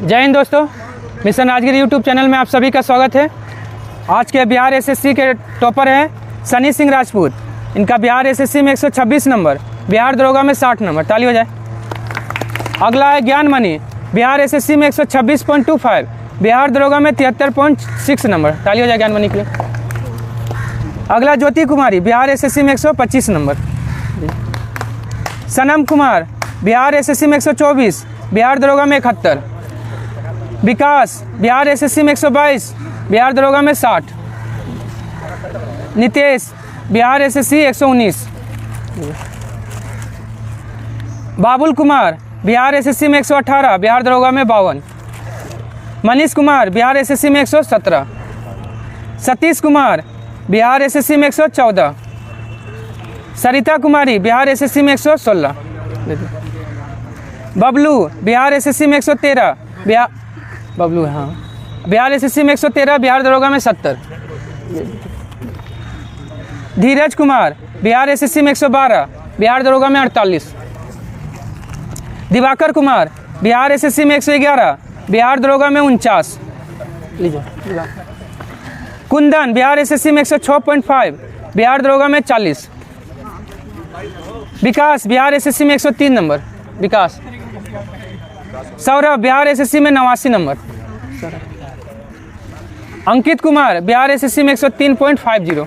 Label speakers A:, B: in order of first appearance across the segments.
A: जय हिंद दोस्तों, mission Rajgir YouTube channel में आप सभी का स्वागत है। आज के बिहार एसएससी के टॉपर हैं सनी सिंह राजपूत। इनका बिहार एसएससी में 126 नंबर, बिहार दरोगा में 60 नंबर। ताली हो जाए। अगला है ज्ञान मणि, बिहार एसएससी में 126.25, बिहार दरोगा में 73.6 नंबर। ताली हो जाए ज्ञान मणि के लिए। अगला ज्योति कुमारी, बिहार एसएससी में 125 नंबर। सनम कुमार, बिहार एसएससी में 124, बिहार दरोगा में 71। विकास, बिहार एसएससी में 122, बिहार दरोगा में 60। नितेश, बिहार एसएससी 119। बाबुल कुमार, बिहार एसएससी में 118, बिहार दरोगा में 52। मनीष कुमार, बिहार एसएससी में 117। सतीश कुमार, बिहार एसएससी में 114। सरिता कुमारी, बिहार एसएससी में 116। बबलू, बिहार एसएससी में 113, बबलू बिहार एसएससी में 113, बिहार दरोगा में 70। धीरज कुमार, बिहार एसएससी में 112, बिहार दरोगा में 48। दिवाकर कुमार, बिहार एसएससी में 111, बिहार दरोगा में 49। कुंदन, बिहार एसएससी में 106.5, बिहार दरोगा में 40। विकास, बिहार एसएससी में 103 नंबर। विकास। सौरभ, बिहार एसएससी में 89 नंबर। अंकित कुमार, बिहार एसएससी में 103.50।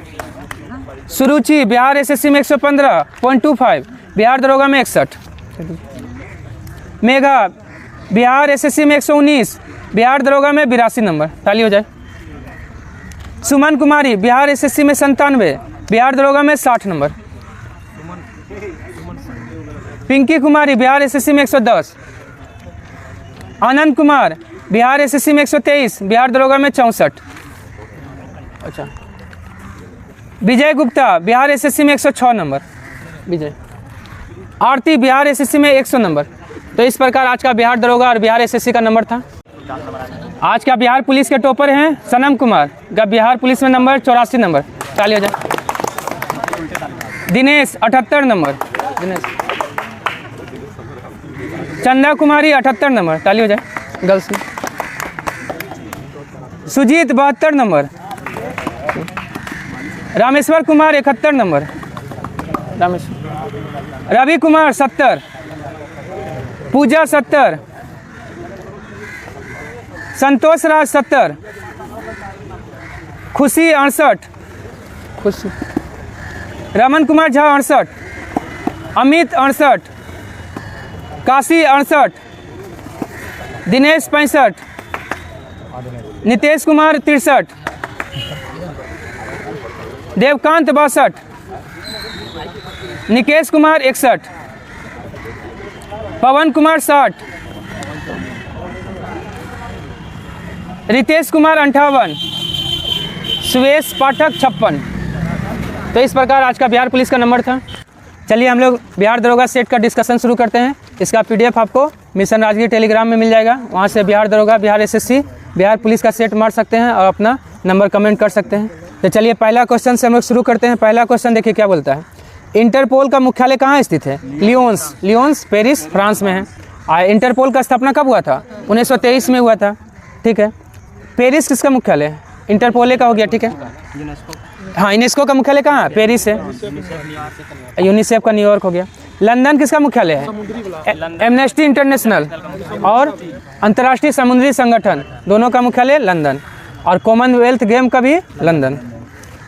A: सुरुचि, बिहार एसएससी में 115.25, बिहार दरोगा में 61। मेघा, बिहार एसएससी में 119, बिहार दरोगा में 82 नंबर। ताली हो जाए। सुमन कुमारी, बिहार एसएससी में 97, बिहार दरोगा में 60 नंबर। पिंकी कुमारी, बिहार एसएससी में 110। आनंद कुमार, बिहार एसएससी में 123, बिहार दरोगा में 64। अच्छा। विजय गुप्ता, बिहार एसएससी में 106 नंबर। विजय। आरती, बिहार एसएससी में 100 नंबर। तो इस प्रकार आज का बिहार दरोगा और बिहार एसएससी का नंबर था। आज का बिहार पुलिस के टॉपर हैं सनम कुमार, का बिहार पुलिस में नंबर 84 नंबर। ताली हो जाए। दिनेश 78 नंबर। दिनेश। चंदा कुमारी 78 नंबर। ताली हो जाए गर्ल्स में। सुजीत 72 नंबर। रामेश्वर कुमार 71 नंबर। रामेश्वर। रवि कुमार 70। पूजा 70। संतोष राज 70। खुशी 68। खुशी। रमन कुमार झा 68। अमित 68। काशी 68। दिनेश 65। नितेश कुमार 63। देवकांत 62। निकेश कुमार 61। पवन कुमार 60। रितेश कुमार 58। सुवेश पाठक 56। तो इस प्रकार आज का बिहार पुलिस का नंबर था। चलिए हम लोग बिहार दरोगा सेट का डिस्कशन शुरू करते हैं। इसका पीडीएफ आपको मिशन राजगीर टेलीग्राम में मिल जाएगा। वहाँ से बिहार दरोगा, बिहार एसएससी, बिहार पुलिस का सेट मार सकते हैं और अपना नंबर कमेंट कर सकते हैं। तो चलिए पहला क्वेश्चन से हम लोग शुरू करते हैं। पहला क्वेश्चन देखिए क्या बोलता है। इंटरपोल का मुख्यालय कहाँ स्थित है? लियोन्स पेरिस फ्रांस में है। इंटरपोल का स्थापना कब हुआ था? 1923 में हुआ था। ठीक है। पेरिस किसका मुख्यालय है? इंटरपोल का हो गया। ठीक है। हाँ, यूनेस्को का मुख्यालय कहाँ है? पेरिस है। यूनिसेफ का न्यूयॉर्क हो गया। लंदन किसका मुख्यालय है? एमनेस्टी इंटरनेशनल और अंतर्राष्ट्रीय समुद्री संगठन, दोनों का मुख्यालय लंदन। और कॉमनवेल्थ गेम का भी लंदन।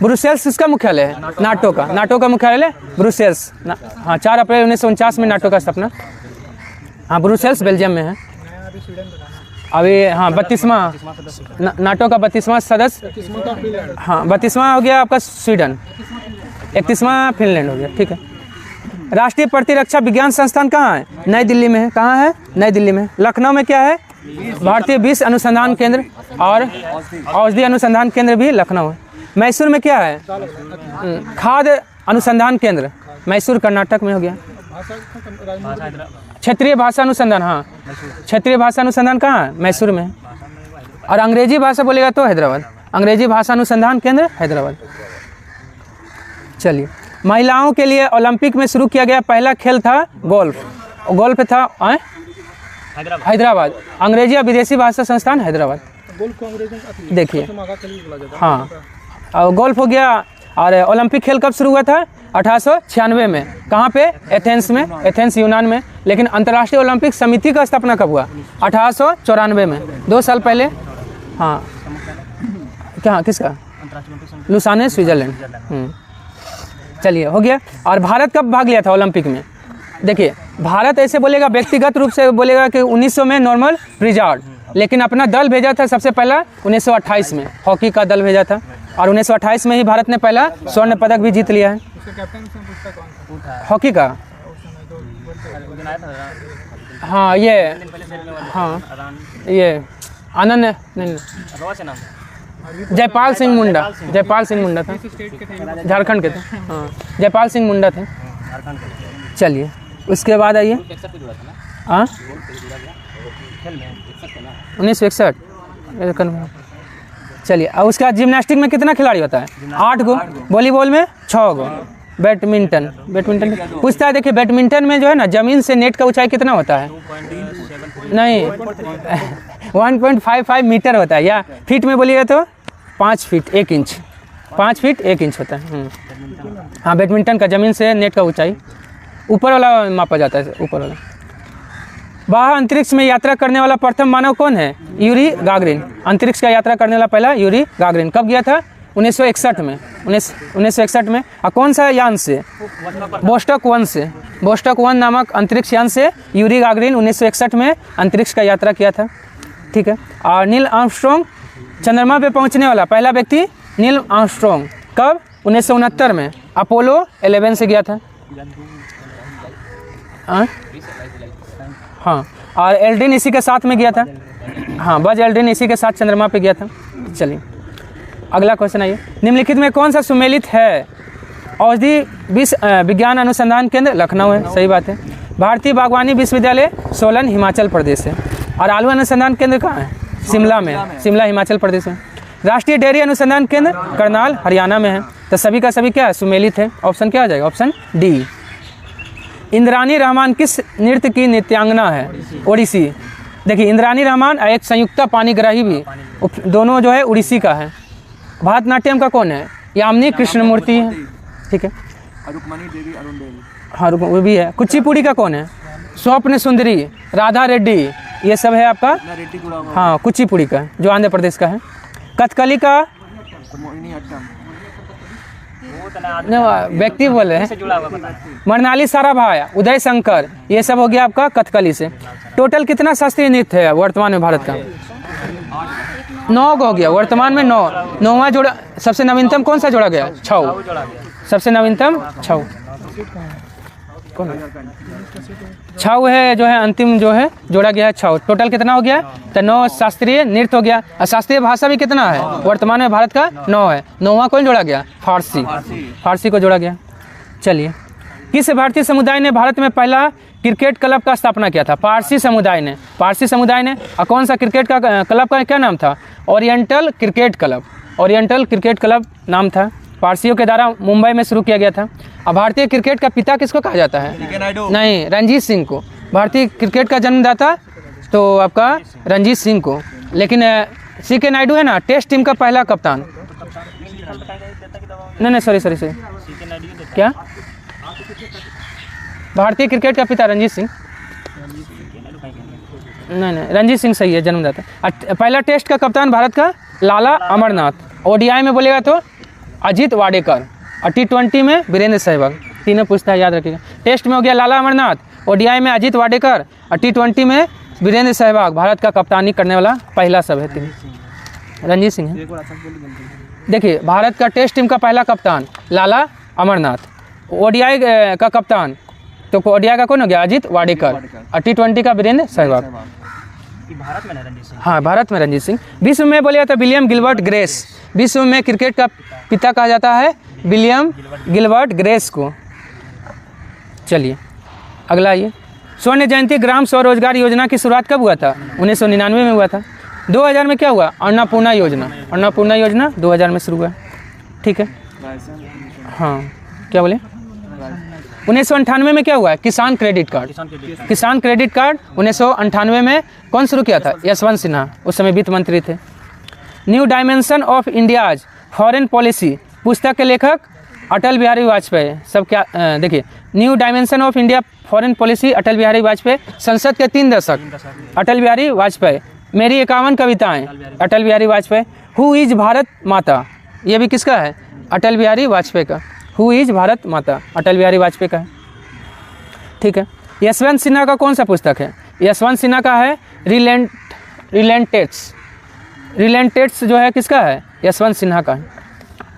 A: ब्रुसेल्स किसका मुख्यालय है? नाटो का। नाटो का मुख्यालय ब्रुसेल्स। हाँ, 4 अप्रैल 1949 में नाटो का स्थापना। हाँ, ब्रुसेल्स बेल्जियम में है अभी। हाँ, 32वां नाटो का 32वां सदस्य। हाँ, 32वां हो गया आपका स्वीडन। 31वां फिनलैंड हो गया। ठीक है। राष्ट्रीय प्रतिरक्षा विज्ञान संस्थान कहाँ है? नई दिल्ली में है। कहाँ है? नई दिल्ली में। लखनऊ में क्या है? भारतीय विष अनुसंधान केंद्र और औषधि अनुसंधान केंद्र भी लखनऊ है। मैसूर में क्या है? खाद्य अनुसंधान केंद्र, मैसूर कर्नाटक में हो गया। क्षेत्रीय भाषा अनुसंधान, हाँ, क्षेत्रीय भाषा अनुसंधान कहाँ है? मैसूर में। और अंग्रेजी भाषा बोलेगा तो हैदराबाद। अंग्रेजी भाषा अनुसंधान केंद्र हैदराबाद। चलिए, महिलाओं के लिए ओलंपिक में शुरू किया गया पहला खेल था गोल्फ। गोल्फ था हैदराबाद। अंग्रेजी या विदेशी भाषा संस्थान हैदराबाद। देखिए हाँ, और गोल्फ हो गया। और ओलंपिक खेल कब शुरू हुआ था? 1896 में। कहाँ पे? एथेंस में, एथेंस यूनान में। लेकिन अंतर्राष्ट्रीय ओलंपिक समिति का स्थापना कब हुआ? 1894 में, 2 साल पहले। हाँ, क्या किसका? Lausanne, Switzerland. चलिए, हो गया। और भारत कब भाग लिया था ओलंपिक में? देखिए, भारत ऐसे बोलेगा, व्यक्तिगत रूप से बोलेगा कि 1900 में नॉर्मल ब्रिजार्ड, लेकिन अपना दल भेजा था सबसे पहला 1928 में, हॉकी का दल भेजा था। और 1928 में ही भारत ने पहला स्वर्ण पदक भी जीत लिया है हॉकी का। हाँ ये आनंद नहीं, जयपाल सिंह मुंडा था, झारखंड के थे। हाँ, जयपाल सिंह मुंडा थे। चलिए, उसके बाद आइए। हाँ, 1961। चलिए, अब उसका जिम्नास्टिक में कितना खिलाड़ी होता है? 8 गो। वॉलीबॉल में 6 गो। बैडमिंटन पूछता है। देखिए, बैडमिंटन में जो है ना, जमीन से नेट का ऊंचाई कितना होता है? नहीं 1.55 मीटर होता है, या फीट में बोलिएगा तो 5 फीट 1 इंच, 5 फीट 1 इंच होता है। हाँ, बैडमिंटन का जमीन से नेट का ऊंचाई ऊपर वाला मापा जाता है, ऊपर वाला। बाहर अंतरिक्ष में यात्रा करने वाला प्रथम मानव कौन है? Yuri Gagarin. अंतरिक्ष का यात्रा करने वाला पहला यूरी गागरिन। कब गया था? 1961 में। 1961 में। और कौन सा यान से? बोस्टॉक 1 से। बोस्टॉक 1 नामक अंतरिक्ष यान से यूरी गागरिन 1961 में अंतरिक्ष का यात्रा किया था। ठीक है। और नील आर्मस्ट्रॉन्ग चंद्रमा पे पहुंचने वाला पहला व्यक्ति नील आर्मस्ट्रॉन्ग कब? 1969 में। अपोलो 11 से गया था। हाँ, और एल्ड्रिन इसी के साथ में गया था। हाँ, बज एल्ड्रिन इसी के साथ चंद्रमा पे गया था। चलिए, अगला क्वेश्चन आइए। निम्नलिखित में कौन सा सुमेलित है? औषधि विज्ञान अनुसंधान केंद्र लखनऊ है, सही बात है। भारतीय बागवानी विश्वविद्यालय सोलन हिमाचल प्रदेश है। और आलू अनुसंधान केंद्र कहाँ है? शिमला में, शिमला हिमाचल प्रदेश में। राष्ट्रीय डेयरी अनुसंधान केंद्र करनाल हरियाणा में है। तो सभी का सभी क्या है? सुमेलित है। ऑप्शन क्या आ जाएगा? Option D. इंद्रानी रहमान किस नृत्य की नृत्यांगना है? ओडिसी। देखिए, इंद्रानी रहमान एक संयुक्ता पाणिग्राही भी, दोनों जो है उड़ीसी का है। भरतनाट्यम का कौन है? यामिनी कृष्णमूर्ति है। ठीक है। हाँ, वो भी है। कुचिपुड़ी का कौन है? स्वप्न सुंदरी, राधा रेड्डी, ये सब है आपका। हाँ, कुचिपुड़ी का, जो आंध्र प्रदेश का है। कथकली का व्यक्ति बोल रहे हैं। मरनाली साराभाई, उदय शंकर, ये सब हो गया आपका कथकली से। टोटल कितना शास्त्रीय नृत्य है वर्तमान में भारत का? 9 हो गया वर्तमान में। 9वां जोड़ा। सबसे नवीनतम कौन सा जोड़ा गया? छऊ। सबसे नवीनतम छऊ कौन है? छऊ है, जो है अंतिम जो है जोड़ा गया है छऊ। टोटल कितना हो गया? तो 9 शास्त्रीय नृत्य हो गया। और शास्त्रीय भाषा भी कितना है वर्तमान में भारत का? 9 है। 9वां कौन जोड़ा गया? फारसी को जोड़ा गया। चलिए, किस भारतीय समुदाय ने भारत में पहला क्रिकेट क्लब का स्थापना किया था? पारसी समुदाय ने। और कौन सा क्रिकेट का क्लब का क्या नाम था? ओरिएंटल क्रिकेट क्लब नाम था। पारसियों के द्वारा मुंबई में शुरू किया गया था। और भारतीय क्रिकेट का पिता किसको कहा जाता है? नहीं, रणजीत सिंह को। भारतीय क्रिकेट का जन्मदाता तो आपका रणजीत सिंह को। लेकिन CK नायडू है ना, टेस्ट टीम का पहला कप्तान। नहीं, सॉरी क्या? भारतीय क्रिकेट का पिता रणजीत सिंह। नहीं, रणजीत सिंह सही है, जन्मदाता। पहला टेस्ट का कप्तान भारत का लाला अमरनाथ। ODI में बोलेगा तो अजीत वाडेकर। और T20 में वीरेंद्र सहवाग। तीनों पूछता है, याद रखिएगा। टेस्ट में हो गया लाला अमरनाथ, ODI में अजीत वाडेकर, और T20 में वीरेंद्र सहवाग। भारत का कप्तानी करने वाला पहला सब है रणजीत सिंह है। देखिए, भारत का टेस्ट टीम का पहला कप्तान लाला अमरनाथ। ODI का कप्तान तो ODI का कौन हो गया? अजीत वाडेकर। और T20 का वीरेंद्र सहवाग।
B: भारत में रणजीत सिंह।
A: हाँ, भारत में रणजीत सिंह। विश्व में बोलिए तो विलियम गिलबर्ट ग्रेस। विश्व में क्रिकेट का पिता कहा जाता है विलियम गिलबर्ट ग्रेस को। चलिए, अगला ये। स्वर्ण जयंती ग्राम स्वरोजगार योजना की शुरुआत कब हुआ था? 1999 में हुआ था। 2000 में क्या हुआ? अन्नपूर्णा योजना 2000 में शुरू हुआ। ठीक है। हाँ, क्या बोले? 1998 में क्या हुआ है? किसान क्रेडिट कार्ड। किसान क्रेडिट कार्ड 1998 में कौन शुरू किया था? यशवंत सिन्हा, उस समय वित्त मंत्री थे। New dimension of India's foreign policy पुस्तक के लेखक अटल बिहारी वाजपेयी। सब क्या देखिए, new dimension of India foreign policy Atal Bihari Vajpayee. संसद के 3 दशक अटल बिहारी वाजपेयी। मेरी 51 कविताएं अटल बिहारी वाजपेयी। हु इज भारत माता, ये भी किसका है? अटल बिहारी वाजपेयी का। हु इज भारत माता अटल बिहारी वाजपेयी का है, ठीक है। यशवंत सिन्हा का कौन सा पुस्तक है? यशवंत सिन्हा का है रिलेंटेट्स। रिलेंटेट्स जो है किसका है? यशवंत सिन्हा का है,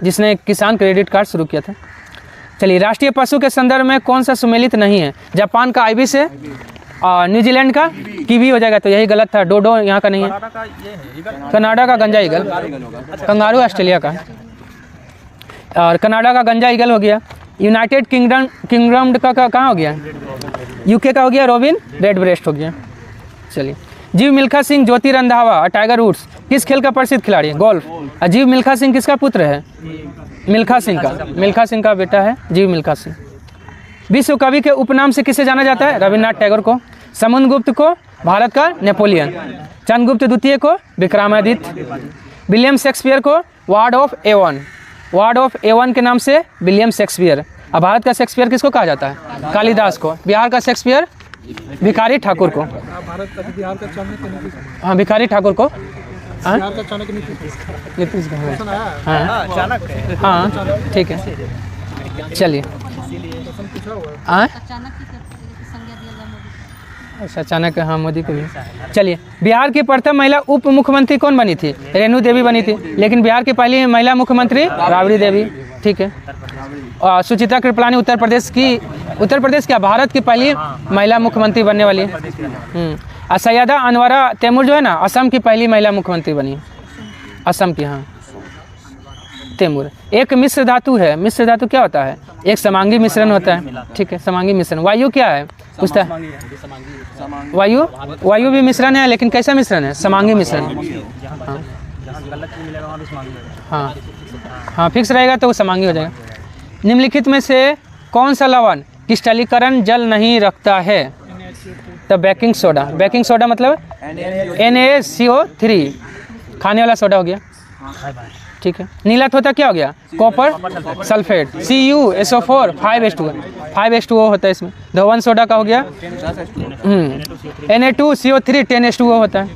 A: जिसने किसान क्रेडिट कार्ड शुरू किया था। चलिए, राष्ट्रीय पशु के संदर्भ में कौन सा सुमेलित नहीं है? जापान का आइबिस है और न्यूजीलैंड का कीवी हो जाएगा, तो यही गलत था। डोडो यहाँ का नहीं है। कनाडा का गंजा ईगल, कंगारू ऑस्ट्रेलिया का है, और कनाडा का गंजा ईगल हो गया। यूनाइटेड किंगडम का कहाँ हो गया? यूके का हो गया रोबिन रेडब्रेस्ट हो गया। चलिए, जीव मिल्खा सिंह, ज्योति रंधावा और टाइगर वुड्स किस खेल का प्रसिद्ध खिलाड़ी है? गोल्फ। जीव मिल्खा सिंह किसका पुत्र है? मिल्खा सिंह का बेटा है जीव मिल्खा सिंह। विश्व कवि के उपनाम से किसे जाना जाता है? रविन्द्रनाथ टैगोर को। समुद्रगुप्त को भारत का नेपोलियन। चंद्रगुप्त द्वितीय को विक्रमादित्य। विलियम शेक्सपियर को Bard of Avon. Bard of Avon के नाम से विलियम शेक्सपियर। अब भारत का शेक्सपियर किसको कहा जाता है? कालिदास को। बिहार का शेक्सपियर भिखारी ठाकुर को। हाँ, भिखारी ठाकुर को। नीतीश हाँ, ठीक है। चलिए, अच्छा, अचानक हाँ मोदी को भी। चलिए, बिहार की प्रथम महिला उप मुख्यमंत्री कौन बनी थी? रेणु देवी बनी थी। लेकिन बिहार की पहली महिला मुख्यमंत्री राबड़ी देवी, ठीक है। और सुचित्रा कृपलानी उत्तर प्रदेश क्या भारत की पहली महिला मुख्यमंत्री बनने वाली है। और सैयदा अनवरा तैमूर जो है ना, असम की पहली महिला मुख्यमंत्री बनी है, असम की। हाँ, तैमूर। एक मिश्र धातु है। मिश्र धातु क्या होता है? एक समांगी मिश्रण होता है, ठीक है, समांगी मिश्रण। वायु क्या है? पूछता है। वायु भी मिश्रण है, लेकिन कैसा मिश्रण है? समांगी मिश्रण। हाँ, हाँ, फिक्स रहेगा तो वो समांगी हो जाएगा। निम्नलिखित में से कौन सा लवण क्रिस्टलीकरण जल नहीं रखता है? तो बेकिंग सोडा। बेकिंग सोडा मतलब NaCO3, खाने वाला सोडा हो गया, ठीक है। नीला तोता क्या हो गया? Copper sulphate. CuSO4 5H2O होता है इसमें। धवन सोडा का हो गया Na2CO3 10H2O होता है।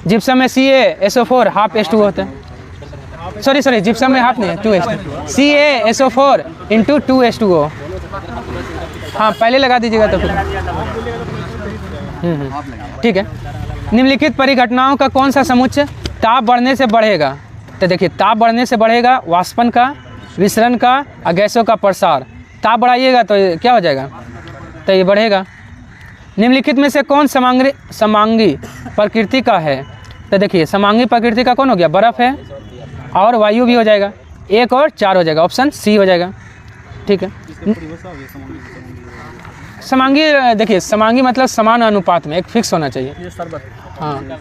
A: जिप्सम में CaSO4 हाफ H2O होता है। सॉरी, जिप्सम में हाफ नहीं है, 2H2। CaSO4 × 2H2O। हाँ, पहले लगा दीजिएगा तो फिर ठीक है। निम्नलिखित परिघटनाओं का कौन सा समुच्चय ताप बढ़ने से बढ़ेगा? तो देखिए, ताप बढ़ने से बढ़ेगा वाष्पन का, विसरण का और गैसों का प्रसार। ताप बढ़ाइएगा तो क्या हो जाएगा? तो ये बढ़ेगा। निम्नलिखित में से कौन समांगी प्रकृति का है? तो देखिए, समांगी प्रकृति का कौन हो गया? बर्फ़ है और वायु भी हो जाएगा। 1 और 4 हो जाएगा, ऑप्शन सी हो जाएगा, ठीक है। समांगी, देखिए, समांगी मतलब समान अनुपात में, एक फिक्स होना चाहिए। हाँ,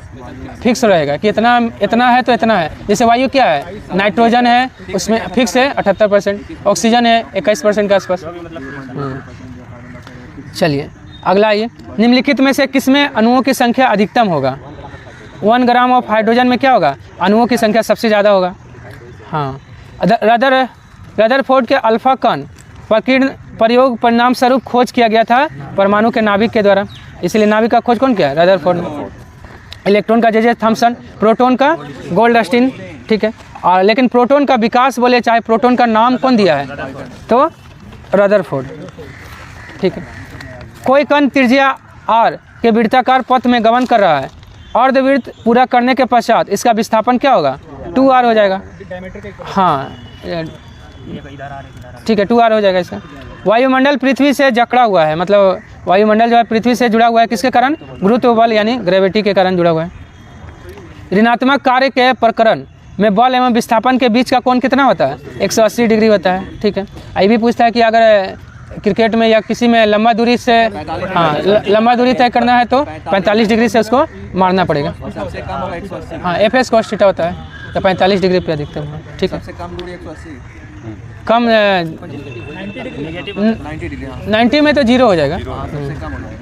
A: फिक्स रहेगा कि इतना है तो इतना है। जैसे वायु क्या है? नाइट्रोजन है, उसमें फिक्स है 78%, ऑक्सीजन है 21% के आसपास। चलिए, अगला ये, निम्नलिखित में से किसमें अणुओं की संख्या अधिकतम होगा? 1 ग्राम ऑफ हाइड्रोजन में क्या होगा? अणुओं की संख्या सबसे ज़्यादा होगा। हाँ, रदरफोर्ड के अल्फा कण प्रयोग परिणाम स्वरूप खोज किया गया था परमाणु के नाभिक के द्वारा, इसलिए नाभिक का खोज कौन किया? रदरफोर्ड ने। इलेक्ट्रॉन का J.J. थॉमसन, प्रोटॉन का गोल्डस्टीन, ठीक है। और लेकिन प्रोटॉन का विकास बोले चाहे प्रोटॉन का नाम कौन दिया है? तो रदरफोर्ड, ठीक है। कोई कण त्रिज्या r के वृत्ताकार पथ में गमन कर रहा है। अर्धवृत्त पूरा करने के पश्चात इसका विस्थापन क्या होगा? 2r हो जाएगा। हाँ, ठीक है, 2r हो जाएगा इसका। वायुमंडल पृथ्वी से जकड़ा हुआ है, मतलब वायुमंडल जो है पृथ्वी से जुड़ा हुआ है, किसके कारण? गुरुत्व बल यानी ग्रेविटी के कारण जुड़ा हुआ है। ऋणात्मक कार्य के प्रकरण में बल एवं विस्थापन के बीच का कोण कितना होता है? 180 डिग्री होता है, ठीक है। ये भी पूछता है कि अगर क्रिकेट में या किसी में लंबा दूरी से, हाँ, लंबा दूरी तय करना है तो 45 डिग्री से उसको मारना पड़ेगा। हाँ, FS cos थीटा होता है, तो 45 डिग्री पे अधिकतम है, ठीक है। कम
B: नेगेटिव
C: 90 डिग्री, हाँ
A: 90 में तो जीरो हो जाएगा,
C: सबसे कम हो जाएगा।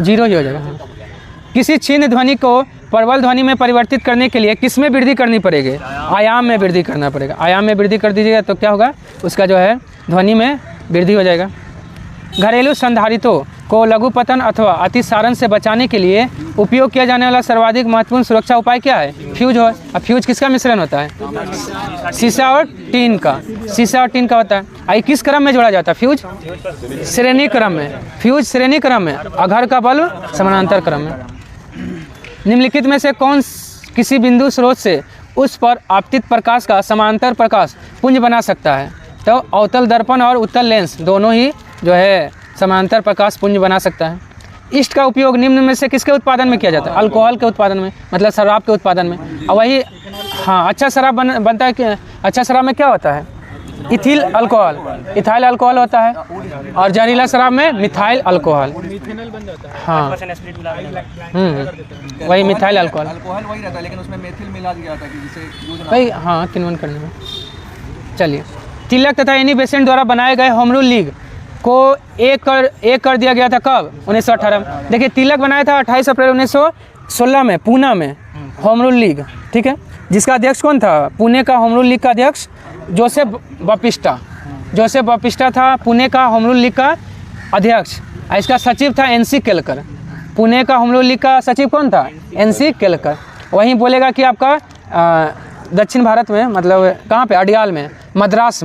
A: जीरो ही हो जाएगा। हाँ। किसी क्षीण ध्वनि को प्रबल ध्वनि में परिवर्तित करने के लिए किस में वृद्धि करनी पड़ेगी? आयाम में वृद्धि करना पड़ेगा। आयाम में वृद्धि कर दीजिएगा तो क्या होगा, उसका जो है ध्वनि में वृद्धि हो जाएगा। घरेलू संधारितों को लघुपतन अथवा अतिसारण से बचाने के लिए उपयोग किया जाने वाला सर्वाधिक महत्वपूर्ण सुरक्षा उपाय क्या है? फ्यूज हो। अब फ्यूज किसका मिश्रण होता है? शीशा और टीन का। शीशा और टीन का होता है। आई किस क्रम में जोड़ा जाता है फ्यूज? श्रेणी क्रम में। फ्यूज श्रेणी क्रम में, अघर का बल्ब समानांतर क्रम में। निम्नलिखित में से कौन किसी बिंदु स्रोत से उस पर आपतित प्रकाश का समांतर प्रकाश पुंज बना सकता है? तो अवतल दर्पण और उत्तल लेंस दोनों ही जो है समांतर प्रकाश पुंज बना सकता है। ईस्ट का उपयोग निम्न में से किसके उत्पादन में किया जाता है? अल्कोहल के उत्पादन में, मतलब शराब के उत्पादन में। और वही हाँ, अच्छा शराब बनता है कि अच्छा शराब में क्या होता है? इथिल अल्कोहल, इथाइल अल्कोहल होता है। और जहरीला शराब में मिथाइल अल्कोहल। हाँ
B: स्प्लिट मिला
A: वही मिथाइल अल्कोहल।
C: अल्कोहल वही रहता है लेकिन उसमें मेथिल मिला दिया जाता है कि जिससे यूज ना
A: वही हाँ किण्वन करने में। चलिए, तिलक तथा एनी बेसेंट द्वारा बनाए गए होम रूल लीग को एक कर दिया गया था कब? 1918 में। देखिए तिलक बनाया था 28 अप्रैल 1916 में पूना में, होम रूल लीग, ठीक है। जिसका अध्यक्ष कौन था? पुणे का होम रूल लीग का अध्यक्ष जोसेफ बापिस्टा। जोसेफ बापिस्टा था पुणे का होम रूल लीग का अध्यक्ष। इसका सचिव था एनसी केलकर। पुणे का होम रूल लीग का सचिव कौन था? एनसी केलकर। वहीं बोलेगा कि आपका दक्षिण भारत में, मतलब कहाँ पे? अडियाल में, मद्रास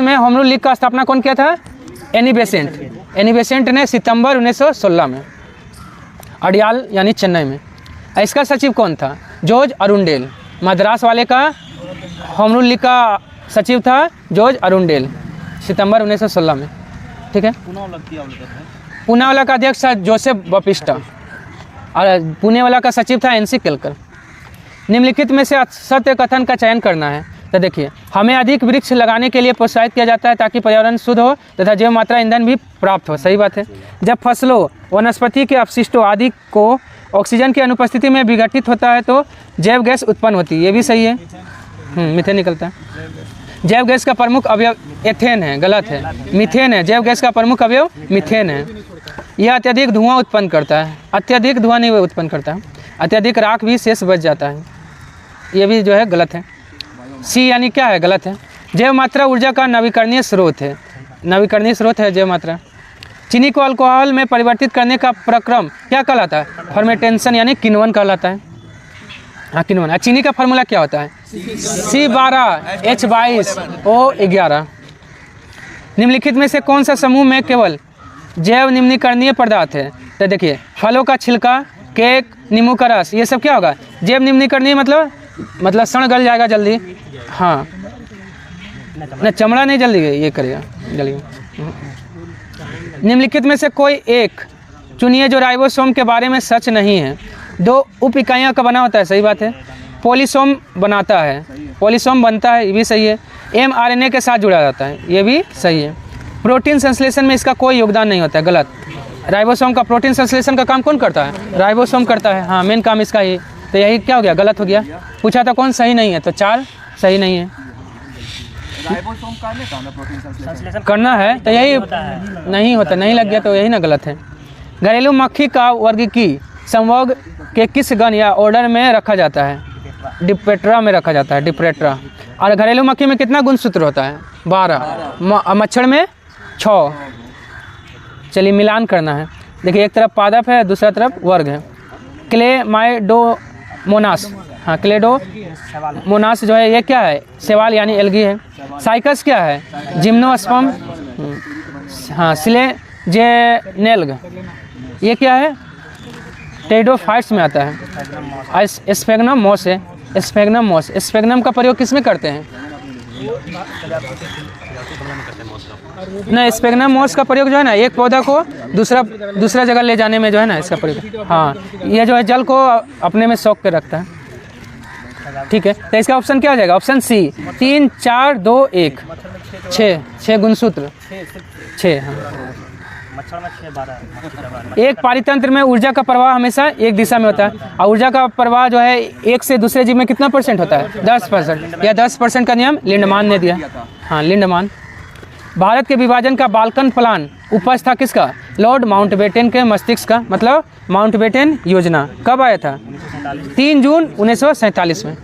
A: में होम रूल लीग का स्थापना कौन किया था? Annie Besant. एनी बेसेंट ने सितंबर 1916 में, अडियाल यानी चेन्नई में। इसका सचिव कौन था? George Arundale. मद्रास वाले का होम रूल लीग का सचिव था जॉर्ज अरुंडेल, सितंबर 1916 में, ठीक है। पुणे वाला का अध्यक्ष था जोसेफ बापिस्टा और पुणे वाला का सचिव था एनसी केलकर। निम्नलिखित में से सत्य कथन का चयन करना है। तो देखिए, हमें अधिक वृक्ष लगाने के लिए प्रोत्साहित किया जाता है ताकि पर्यावरण शुद्ध हो तथा जैव मात्रा ईंधन भी प्राप्त हो। सही बात है। जब फसलों, वनस्पति के अपशिष्टों आदि को ऑक्सीजन की अनुपस्थिति में विघटित होता है तो जैव गैस उत्पन्न होती है। ये भी सही है, मीथेन निकलता है। जैव गैस का प्रमुख अवयव एथेन है, गलत है, मीथेन है। जैव गैस का प्रमुख अवयव मीथेन है। यह अत्यधिक धुआं उत्पन्न करता है। अत्यधिक धुआं नहीं उत्पन्न करता है, अत्यधिक राख भी शेष बच जाता है। ये भी जो है गलत है। सी यानी क्या है? गलत है। जैव मात्रा ऊर्जा का नवीकरणीय स्रोत है। नवीकरणीय स्रोत है जैव मात्रा। चीनी को अल्कोहल में परिवर्तित करने का प्रक्रम क्या कहलाता है? फर्मेंटेशन यानी किण्वन कहलाता है। हाँ किण्वन। चीनी का फार्मूला क्या होता है? C12H22O11। निम्नलिखित में से कौन सा समूह में केवल जैव निम्नीकरणीय पदार्थ है? तो देखिए, फलों का छिलका, केक, नींबू का रस, ये सब क्या होगा? जैव निम्नीकरणीय मतलब सड़ गल जाएगा जल्दी। हाँ न, चमड़ा नहीं जल्दी ये करेगा जल्दी। निम्नलिखित में से कोई एक चुनिए जो राइबोसोम के बारे में सच नहीं है। 2 उप इकाइयों का बना होता है। सही बात है। पॉलीसोम बनाता है, पॉलीसोम बनता है, ये भी सही है। mRNA के साथ जुड़ा जाता है, ये भी सही है। प्रोटीन संश्लेषण में इसका कोई योगदान नहीं होता है, गलत। राइबोसोम का प्रोटीन संश्लेषण का काम कौन करता है? राइबोसोम करता है। हाँ, मेन काम इसका ही। तो यही क्या हो गया? गलत हो गया। पूछा था कौन सही नहीं है, तो 4 सही नहीं है।
C: राइबोसोम का नहीं काम है प्रोटीन संश्लेषण
A: करना है तो यही नहीं होता, नहीं लग गया तो यही ना गलत है। घरेलू मक्खी का वर्ग की संवर्ग के किस गण या ऑर्डर में रखा जाता है? डिप्रेट्रा में रखा जाता है, डिप्रेट्रा। और घरेलू मक्खी में कितना गुणसूत्र होता है? 12। मच्छर में 6। चलिए मिलान करना है। देखिए, एक तरफ पादप है, दूसरा तरफ वर्ग है। क्लेमाइडोमोनास, हाँ क्लेडोमोनास जो है ये क्या है? शैवाल यानी एल्गी है। साइकस क्या है? जिम्नोस्पर्म। हाँ, सिलेजेनेल्ग ये क्या है? टेरिडोफाइट्स में आता है। स्फेग्नम मॉस है, स्फेग्नम मॉस। स्फेग्नम का प्रयोग किस में करते हैं? ना, स्फेग्नम मॉस का प्रयोग जो है ना, एक पौधा को दूसरा जगह ले जाने में जो है ना इसका प्रयोग। हाँ, ये जो है जल को अपने में सोख के रखता है, ठीक है। तो इसका ऑप्शन क्या हो जाएगा? Option C. 3 4 2 1 6 गुणसूत्र 6। हाँ
B: मच्छर में 6-12 मक्खी दबा
A: एक पारितंत्र में ऊर्जा का प्रवाह हमेशा एक दिशा में होता है और ऊर्जा का प्रवाह जो है एक से दूसरे जीव में कितना % होता है? 10%। यह 10% का नियम लिंडमान ने दिया। हाँ, लिंडमान। भारत के विभाजन का बाल्कन प्लान उपज था किसका? लॉर्ड माउंटबेटन के मस्तिष्क का, मतलब माउंटबेटन योजना। कब आया था? 3 जून 1947 में।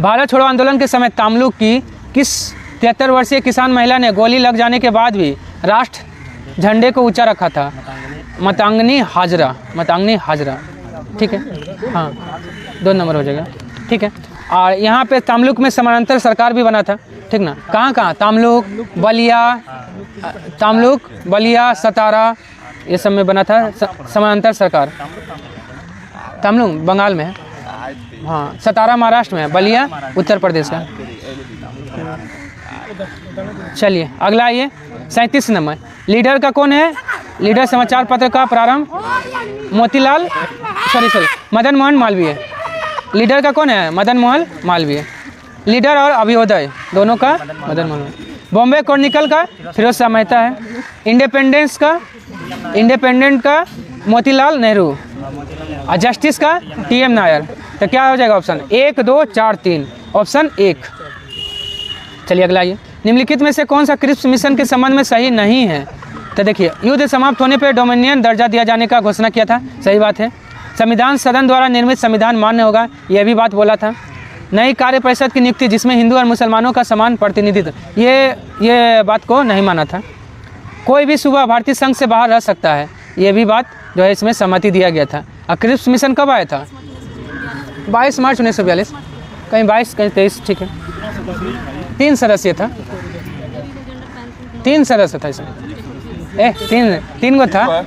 A: भारत छोड़ो आंदोलन के समय तमलुक की किस 73 वर्षीय किसान महिला ने गोली लग जाने के बाद भी राष्ट्र झंडे को ऊंचा रखा था? मातंगी हाजरा। मातंगी हाजरा, ठीक है। हाँ, 2 नंबर हो जाएगा, ठीक है। और यहाँ पे तमलुक में समानांतर सरकार भी बना था, ठीक ना। कहाँ कहाँ? तमलुक, बलिया, सतारा, ये सब में बना था समानांतर सरकार। तमलुक बंगाल में है, हाँ। सतारा महाराष्ट्र में है, बलिया उत्तर प्रदेश का। चलिए अगला आइए, 37 नंबर। लीडर का कौन है? लीडर समाचार पत्र का प्रारंभ मदन मोहन मालवीय। लीडर का कौन है? मदन मोहन मालवीय। लीडर और अभ्युदय दोनों का मदन मोहन। बॉम्बे क्रॉनिकल का फिरोज शाह मेहता है। इंडिपेंडेंट का मोतीलाल नेहरू और जस्टिस का TM नायर। तो क्या हो जाएगा ऑप्शन? 1, 2, 4, 3, ऑप्शन 1। चलिए अगला आइए, निम्नलिखित में से कौन सा क्रिप्स मिशन के संबंध में सही नहीं है? तो देखिए, युद्ध समाप्त होने पर डोमिनियन दर्जा दिया जाने का घोषणा किया था, सही बात है। संविधान सदन द्वारा निर्मित संविधान मान्य होगा, यह भी बात बोला था। नई कार्य परिषद की नियुक्ति जिसमें हिंदू और मुसलमानों का समान प्रतिनिधित्व, ये बात को नहीं माना था। कोई भी सूबा भारतीय संघ से बाहर रह सकता है, ये भी बात जो है इसमें सहमति दिया गया था। और क्रिप्स मिशन कब आया था? 22 मार्च 1942, कहीं 22 कहीं 23, ठीक है। 3 सदस्य था, 3 सदस्य था इसमें। 3 गो था।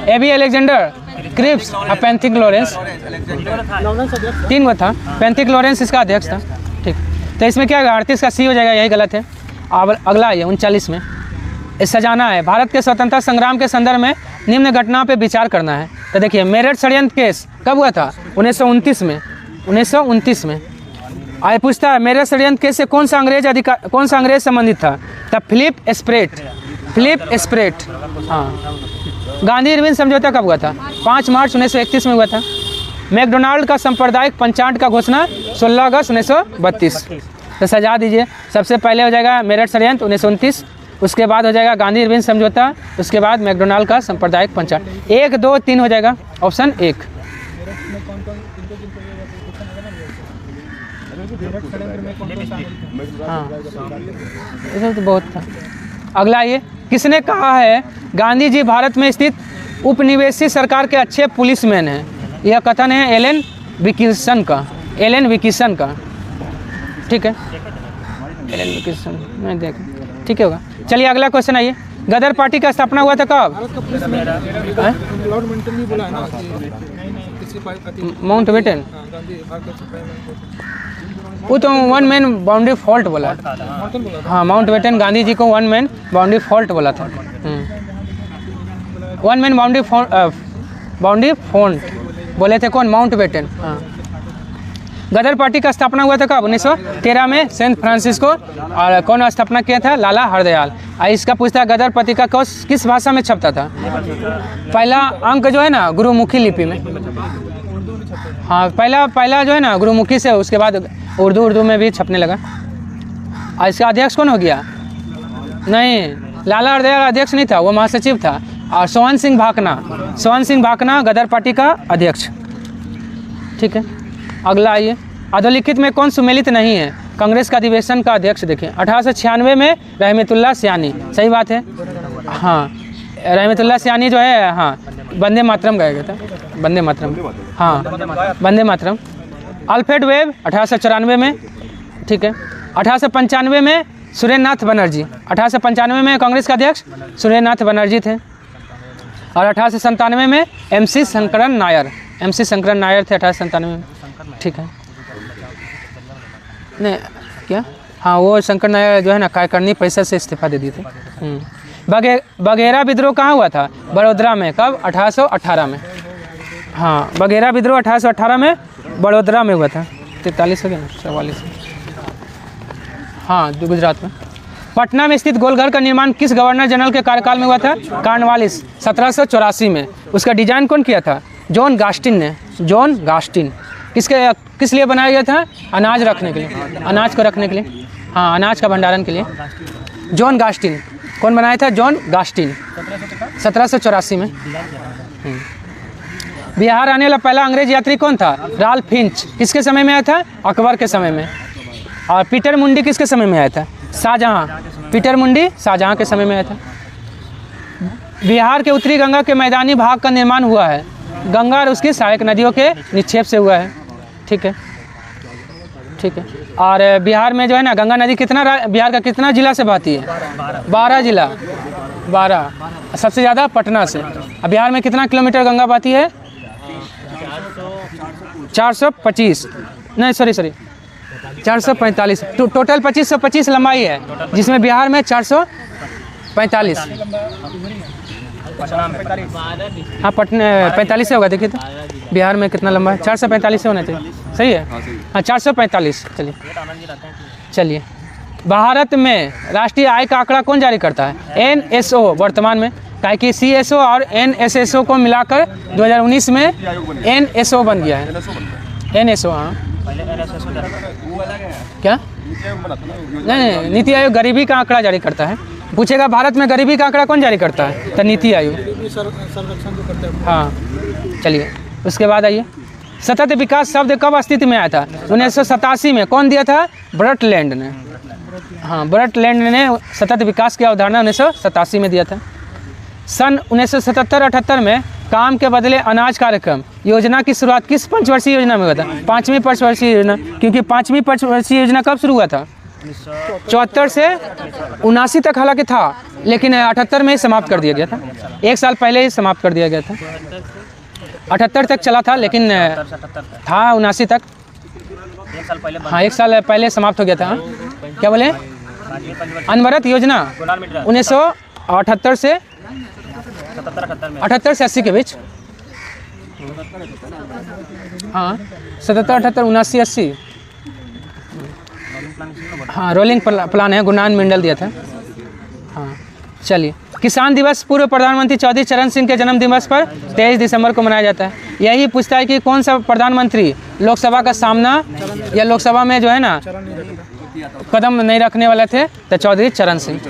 A: एबी अलेक्जेंडर, क्रिप्स और पैंथिक लॉरेंस, 3 गो था। पैंथिक लॉरेंस इसका अध्यक्ष था, ठीक। तो इसमें क्या होगा? 38 का C हो जाएगा, यही गलत है। अब अगला आइए 39 में, सजाना है। भारत के स्वतंत्रता संग्राम के संदर्भ में निम्न घटनाओं पे विचार करना है। तो देखिए, मेरठ षड्यंत्र केस कब हुआ था? 1929 में। आए पूछता है मेरठ षड्यंत्र केस से कौन सा अंग्रेज संबंधित था? तब फिलिप स्प्रेट। हाँ। गांधी इरविन समझौता कब हुआ था? 5 मार्च 1931 में हुआ था। मैकडोनाल्ड का सांप्रदायिक पंचांग का घोषणा 16 अगस्त 1932। तो सजा दीजिए। सबसे पहले हो जाएगा मेरठ षड्यंत्र 1929, उसके बाद हो जाएगा गांधी इरविन समझौता, उसके बाद मैकडोनाल्ड का सांप्रदायिक पंचांग। 1, 2, 3 हो जाएगा, ऑप्शन 1। हाँ, तो बहुत था। अगला ये, किसने कहा है गांधी जी भारत में स्थित उपनिवेशी सरकार के अच्छे पुलिसमैन हैं? यह कथन है एलन विकिसन का, ठीक है। एलन विकिसन मैं देख, ठीक है होगा। चलिए अगला क्वेश्चन आइए, गदर पार्टी का स्थापना हुआ था कब? माउंटबेटन, वो तो 1 मैन बाउंड्री फॉल्ट बोला। हाँ, माउंटबेटन गांधी जी को 1 मैन बाउंड्री फॉल्ट बोला था। 1 मैन बाउंड्री फॉल्ट बोले थे कौन? माउंटबेटन। हाँ। गदर पार्टी का स्थापना हुआ था कब? 1913 में सेंट फ्रांसिस्को। और कौन स्थापना किया था? लाला हरदयाल। इसका पूछता है गदर पत्रिका किस भाषा में छपता था? पहला अंक जो है ना गुरुमुखी लिपि में। हाँ, पहला जो है ना गुरुमुखी से, उसके बाद उर्दू में भी छपने लगा। और इसका अध्यक्ष कौन हो गया? नहीं, लाला हरदयाल अध्यक्ष नहीं था, वो महासचिव था। और सोहन सिंह भाकना गदर पार्टी का अध्यक्ष, ठीक है। अगला आइए, अधोलिखित में कौन सुमेलित नहीं है? कांग्रेस का अधिवेशन का अध्यक्ष देखिए 1896 में रहमतुल्लाह सियानी, सही बात है। हाँ, रहमतुल्लाह सियानी जो है, हाँ, वंदे मातरम गाया गया था, वंदे मातरम। हाँ, वंदे मातरम। अल्फ्रेड वेब 1894 में, ठीक है। 1895 में सुरेंद्रनाथ बनर्जी, 1895 में कांग्रेस का अध्यक्ष सुरेंद्रनाथ बनर्जी थे। और 1897 में MC शंकरन नायर थे 1897 में, ठीक है। नहीं क्या? हाँ, वो शंकर नायर जो है ना कार्यकारिणी परिषद से इस्तीफा दे दिए थे। बघेरा विद्रोह कहाँ हुआ था? बड़ोदरा में। कब? 1818 में। हाँ, बघेरा विद्रोह 1818 में बड़ोदरा में हुआ था। 43 हो गया ना, 44। हाँ, गुजरात में। पटना में स्थित गोलघर का निर्माण किस गवर्नर जनरल के कार्यकाल में हुआ था? कॉर्नवालिस 1784 में। उसका डिजाइन कौन किया था? जॉन गास्टिन ने। जॉन गास्टिन किस लिए बनाया गया था? अनाज रखने के लिए, अनाज को रखने के लिए, हाँ अनाज का भंडारण के लिए। जॉन गास्टिन कौन बनाया था? जॉन गास्टिन 1784 में। बिहार आने वाला पहला अंग्रेज यात्री कौन था? Ralph Finch. किसके समय में आया था? अकबर के समय में। और पीटर मुंडी किसके समय में आया था? शाहजहाँ। पीटर मुंडी शाहजहाँ के समय में आया था। बिहार के उत्तरी गंगा के मैदानी भाग का निर्माण हुआ है। गंगा और उसकी सहायक नदियों के निक्षेप से हुआ है। ठीक है, ठीक है। और बिहार में जो है ना गंगा नदी बिहार का कितना जिला से बहती है? 12 जिला, 12। सबसे ज़्यादा पटना से। अब बिहार में कितना किलोमीटर गंगा बहती है? 425 नहीं सॉरी 445। टोटल 2525 लंबाई है, जिसमें बिहार में 445। हाँ पटना 45 से होगा। देखिए तो बिहार में कितना लंबा है? 445 से होना चाहिए। सही है, हाँ 445। चलिए भारत में राष्ट्रीय आय का आंकड़ा कौन जारी करता है? NSO वर्तमान में। काहे कि CSO और NSSO को मिलाकर 2019 में NSO बन गया है। NSO हाँ क्या? नहीं, नीति आयोग गरीबी का आंकड़ा जारी करता है। पूछेगा भारत में गरीबी का आंकड़ा कौन जारी करता है? तो नीति आयोग। हाँ चलिए उसके बाद आइए, सतत विकास शब्द कब अस्तित्व में आया था? 1987 में। कौन दिया था? बर्टलैंड ने। हाँ बर्टलैंड ने सतत विकास की अवधारणा 1987 में दिया था। सन 1977-78 में काम के बदले अनाज कार्यक्रम योजना की शुरुआत किस पंचवर्षीय योजना में हुआ था? 5वीं पंचवर्षीय योजना। क्योंकि 5वीं पंचवर्षीय योजना कब शुरू हुआ था? 74 से 79 तक हालांकि था, लेकिन 78 में ही समाप्त कर दिया गया था। 1 साल पहले ही समाप्त कर दिया गया था। 78 तक चला था, लेकिन था 79 तक। हाँ 1 साल पहले समाप्त हो गया था। क्या बोले? अनवरत योजना 1978 से 78 से 80 के बीच। हाँ 77, 78, 79, 80। हाँ रोलिंग प्लान है, गुरनान मंडल दिया था। हाँ चलिए, किसान दिवस पूर्व प्रधानमंत्री चौधरी चरण सिंह के जन्म दिवस पर 23 दिसंबर को मनाया जाता है। यही पूछता है कि कौन सा प्रधानमंत्री लोकसभा का सामना या लोकसभा में जो है ना कदम नहीं रखने वाले थे? तो चौधरी चरण सिंह।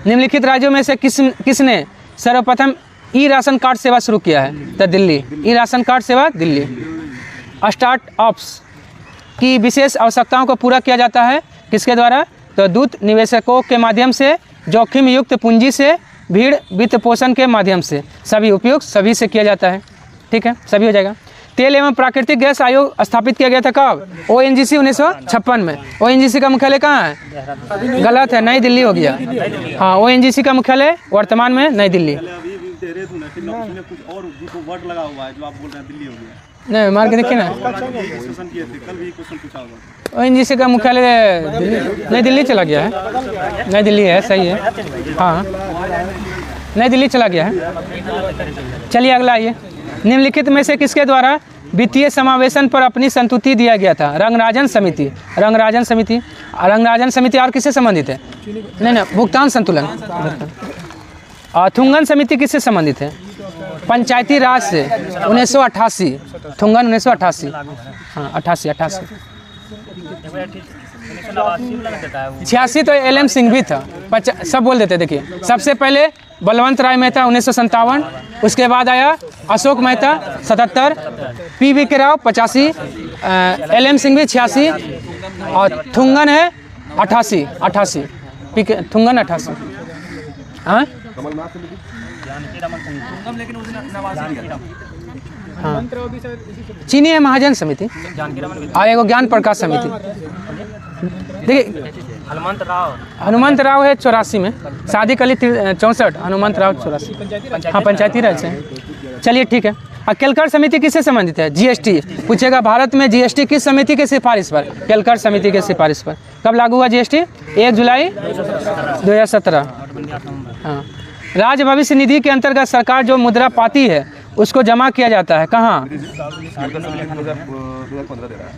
A: निम्नलिखित राज्यों में से किसने सर्वप्रथम ई-राशन कार्ड सेवा शुरू किया है? तो दिल्ली। ई-राशन कार्ड सेवा दिल्ली। स्टार्टअप्स की विशेष आवश्यकताओं को पूरा किया जाता है किसके द्वारा? तो दूत निवेशकों के माध्यम से, जोखिम युक्त पूंजी से, भीड़ वित्त पोषण के माध्यम से। सभी उपयोग सभी से किया जाता है। ठीक है, सभी हो जाएगा। तेल एवं प्राकृतिक गैस आयोग स्थापित किया गया था कब? ONGC 1956 में। ONGC का मुख्यालय कहाँ है? गलत है, नई दिल्ली हो गया। हाँ ONGC का मुख्यालय वर्तमान में नई दिल्ली। नहीं मार के देखिए ना, ONGC का मुख्यालय नई दिल्ली चला गया है। नई दिल्ली है, सही है। हाँ नई दिल्ली चला गया है। चलिए अगला आइए, निम्नलिखित में से किसके द्वारा वित्तीय समावेशन पर अपनी संतुति दिया गया था? रंगराजन समिति। रंगराजन समिति। रंगराजन समिति और किससे संबंधित है? नहीं भुगतान संतुलन। और थुंगन समिति किससे संबंधित है? पंचायती राज से। 1988 थुंगन 1988। हाँ 88। 86 तो LM सिंह भी था। सब बोल देते। देखिए सबसे पहले बलवंत राय मेहता 1957, उसके बाद आया अशोक मेहता 77, PV के राव 85, LM सिंह भी 86 और थुंगन है 88। थुंगन 88। हाँ हाँ चीनी है महाजन समिति और एगो ज्ञान प्रकाश समिति। देखिए हनुमंत राव है 84 में, सादिक अली 64, हनुमंत राव 84। हाँ पंचायती राज से। चलिए ठीक है। और केलकर समिति किससे संबंधित है? GST। पूछेगा भारत में GST किस समिति के सिफारिश पर? केलकर समिति के सिफारिश पर। कब लागू हुआ GST? 1 जुलाई 2017। हाँ राज्य भविष्य निधि के अंतर्गत सरकार जो मुद्रा पाती है उसको जमा किया जाता है कहाँ?
C: 2015 दे रहा है।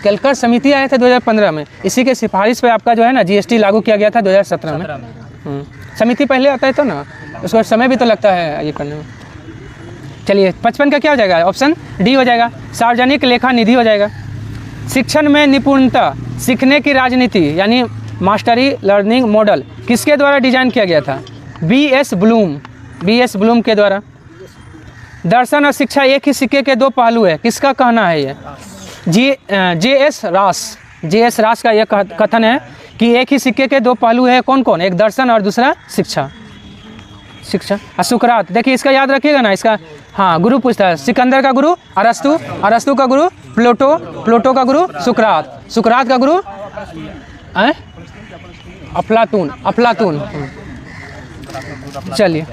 A: कैलकर समिति आए थे 2015 में, इसी के सिफारिश पे आपका जो है ना GST लागू किया गया था 2017 में। समिति पहले आता है तो ना, उसको समय भी तो लगता है ये करने में। चलिए 55 का क्या हो जाएगा? ऑप्शन डी हो जाएगा, सार्वजनिक लेखा निधि हो जाएगा। शिक्षण में निपुणता सीखने की राजनीति यानी मास्टरी लर्निंग मॉडल किसके द्वारा डिजाइन किया गया था? BS ब्लूम के द्वारा। दर्शन और शिक्षा एक ही सिक्के के दो पहलू है, किसका कहना है ये? JS रास का यह कथन है कि एक ही सिक्के के दो पहलू है। कौन कौन? एक दर्शन और दूसरा शिक्षा। सुकरात, देखिए इसका याद रखिएगा ना, इसका हाँ गुरु पूछता है। सिकंदर का गुरु अरस्तु का गुरु प्लेटो का गुरु सुकरात का गुरु अफलातून। चलिए,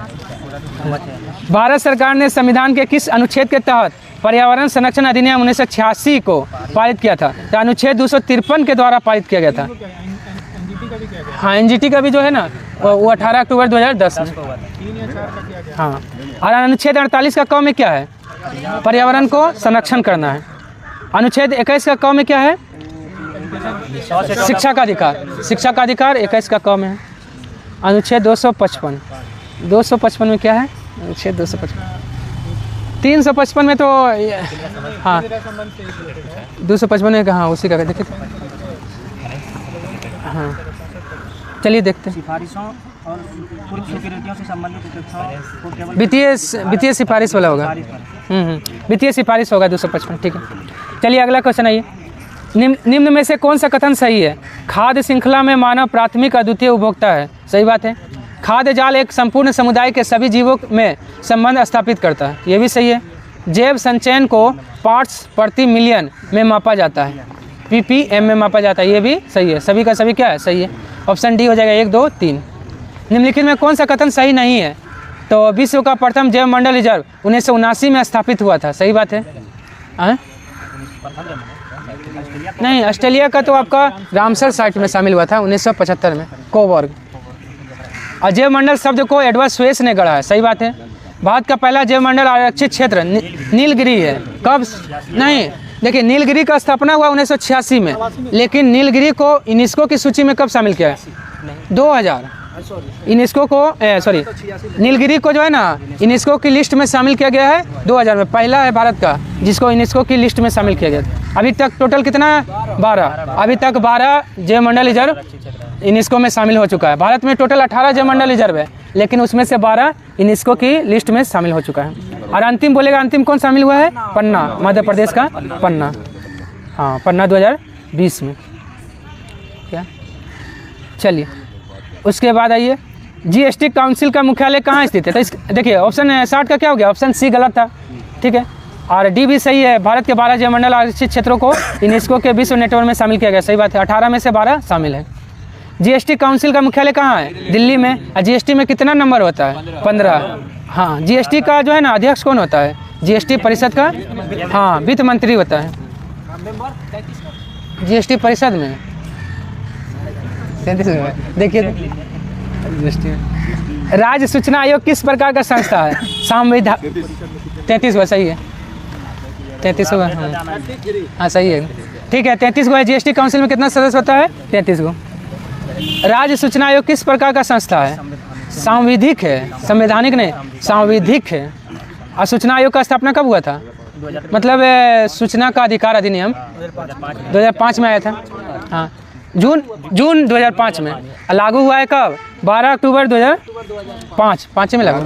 A: भारत सरकार ने संविधान के किस अनुच्छेद के तहत पर्यावरण संरक्षण अधिनियम 1986 को पारित किया था? तो अनुच्छेद 253 के द्वारा पारित किया गया था। हाँ, NGT का भी जो है ना वो 18 अक्टूबर 2010 में। हाँ, और अनुच्छेद 48 का क में क्या है? पर्यावरण को संरक्षण करना है। अनुच्छेद 21 का क में क्या है? शिक्षा का अधिकार 21 का क में है। अनुच्छेद 255 में क्या है? अनुच्छेद 255 355 में तो हाँ 255 में कहाँ उसी का देखिए। हाँ चलिए देखते हैं।
B: सिफारिशों और पूर्व स्वीकृतियों से संबंधित अपेक्षाओं को केवल
A: वित्तीय सिफारिश वाला होगा। वित्तीय सिफारिश होगा 255, ठीक है। चलिए अगला क्वेश्चन आइए। निम्न में से कौन सा कथन सही है? खाद्य श्रृंखला में मानव प्राथमिक अद्वितीय उपभोक्ता है। सही बात है। खाद्य जाल एक संपूर्ण समुदाय के सभी जीवों में संबंध स्थापित करता है। ये भी सही है। जैव संचयन को पार्ट्स प्रति मिलियन में मापा जाता है, ppm में मापा जाता है। ये भी सही है। सभी का सभी क्या है? सही है। ऑप्शन डी हो जाएगा 1, 2, 3। निम्नलिखित में कौन सा कथन सही नहीं है? तो विश्व का प्रथम जैव मंडल रिजर्व 1979 में स्थापित हुआ था। सही बात है। नहीं, ऑस्ट्रेलिया का तो आपका रामसर साइट में शामिल हुआ था 1975 में, कोबर्ग। और जैव मंडल शब्द को एडवर्ड स्वेस ने गढ़ा है। सही बात है। भारत का पहला जैव मंडल आरक्षित क्षेत्र नीलगिरी है। कब? नहीं, देखिए नीलगिरी का स्थापना हुआ 1986 में, लेकिन नीलगिरी को यूनेस्को की सूची में कब शामिल किया है? 2000। यूनेस्को को नीलगिरी को जो है ना यूनेस्को की लिस्ट में शामिल किया गया है 2000 में। पहला है भारत का जिसको यूनेस्को की लिस्ट में शामिल किया गया था। अभी तक टोटल कितना है? 12। अभी तक 12 जैव मंडल रिजर्व यूनेस्को में शामिल हो चुका है। भारत में टोटल 18 जैव मंडल रिजर्व है, लेकिन उसमें से 12 यूनेस्को की लिस्ट में शामिल हो चुका है। और अंतिम बोलेगा, अंतिम कौन शामिल हुआ है? पन्ना, मध्य प्रदेश का पन्ना। हाँ, पन्ना 2020 में। क्या? चलिए उसके बाद आइए, GST काउंसिल का मुख्यालय कहाँ स्थित है? तो देखिए ऑप्शन 60 का क्या हो गया? ऑप्शन सी गलत था, ठीक है। और डी भी सही है। भारत के 12 जैव मंडल आरक्षित क्षेत्रों को यूनेस्को के विश्व नेटवर्क में शामिल किया गया। सही बात है। 18 में से 12 शामिल है। GST काउंसिल का मुख्यालय कहाँ है? दिल्ली में। और GST में कितना नंबर होता है? 15। हाँ, GST का जो है ना अध्यक्ष कौन होता है? GST परिषद का हाँ वित्त मंत्री होता है। GST परिषद में 33 में देखिए। राज्य सूचना आयोग किस प्रकार का संस्था है? संविधान 33 हुआ। सही है। 33 हुआ। हाँ सही है, ठीक है। 33 को है। GST काउंसिल में कितना सदस्य होता है? 33 को। राज्य सूचना आयोग किस प्रकार का संस्था है? सांविधिक है, संवैधानिक नहीं, सांविधिक है। और सूचना आयोग का स्थापना कब हुआ था? मतलब सूचना का अधिकार अधिनियम 2005 में आया था। हाँ, जून 2005 में। लागू हुआ है कब? 12 अक्टूबर 2005 में लागू।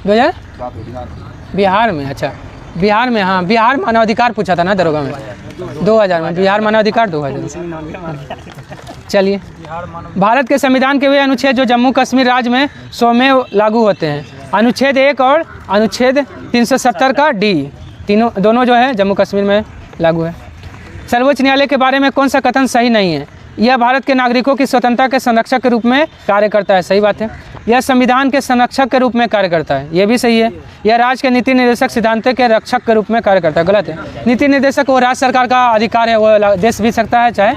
A: 2007 बिहार में। अच्छा, बिहार में। हाँ, बिहार मानवाधिकार पूछा था ना दरोगा में 2000 में। बिहार मानवाधिकार 2000। चलिए, भारत के संविधान के वे अनुच्छेद जो जम्मू कश्मीर राज्य में स्वमेव लागू होते हैं। अनुच्छेद 1 और अनुच्छेद 370 का डी, दोनों जो है जम्मू कश्मीर में लागू है। सर्वोच्च न्यायालय के बारे में कौन सा कथन सही नहीं है? यह भारत के नागरिकों की स्वतंत्रता के संरक्षक के रूप में कार्य करता है। सही बात है। यह संविधान के संरक्षक के रूप में कार्य करता है। यह भी सही है। यह राज्य के नीति निर्देशक सिद्धांतों के रक्षक के रूप में कार्य करता है। गलत है। नीति निर्देशक वो राज्य सरकार का अधिकार है, वो देश भी सकता है चाहे।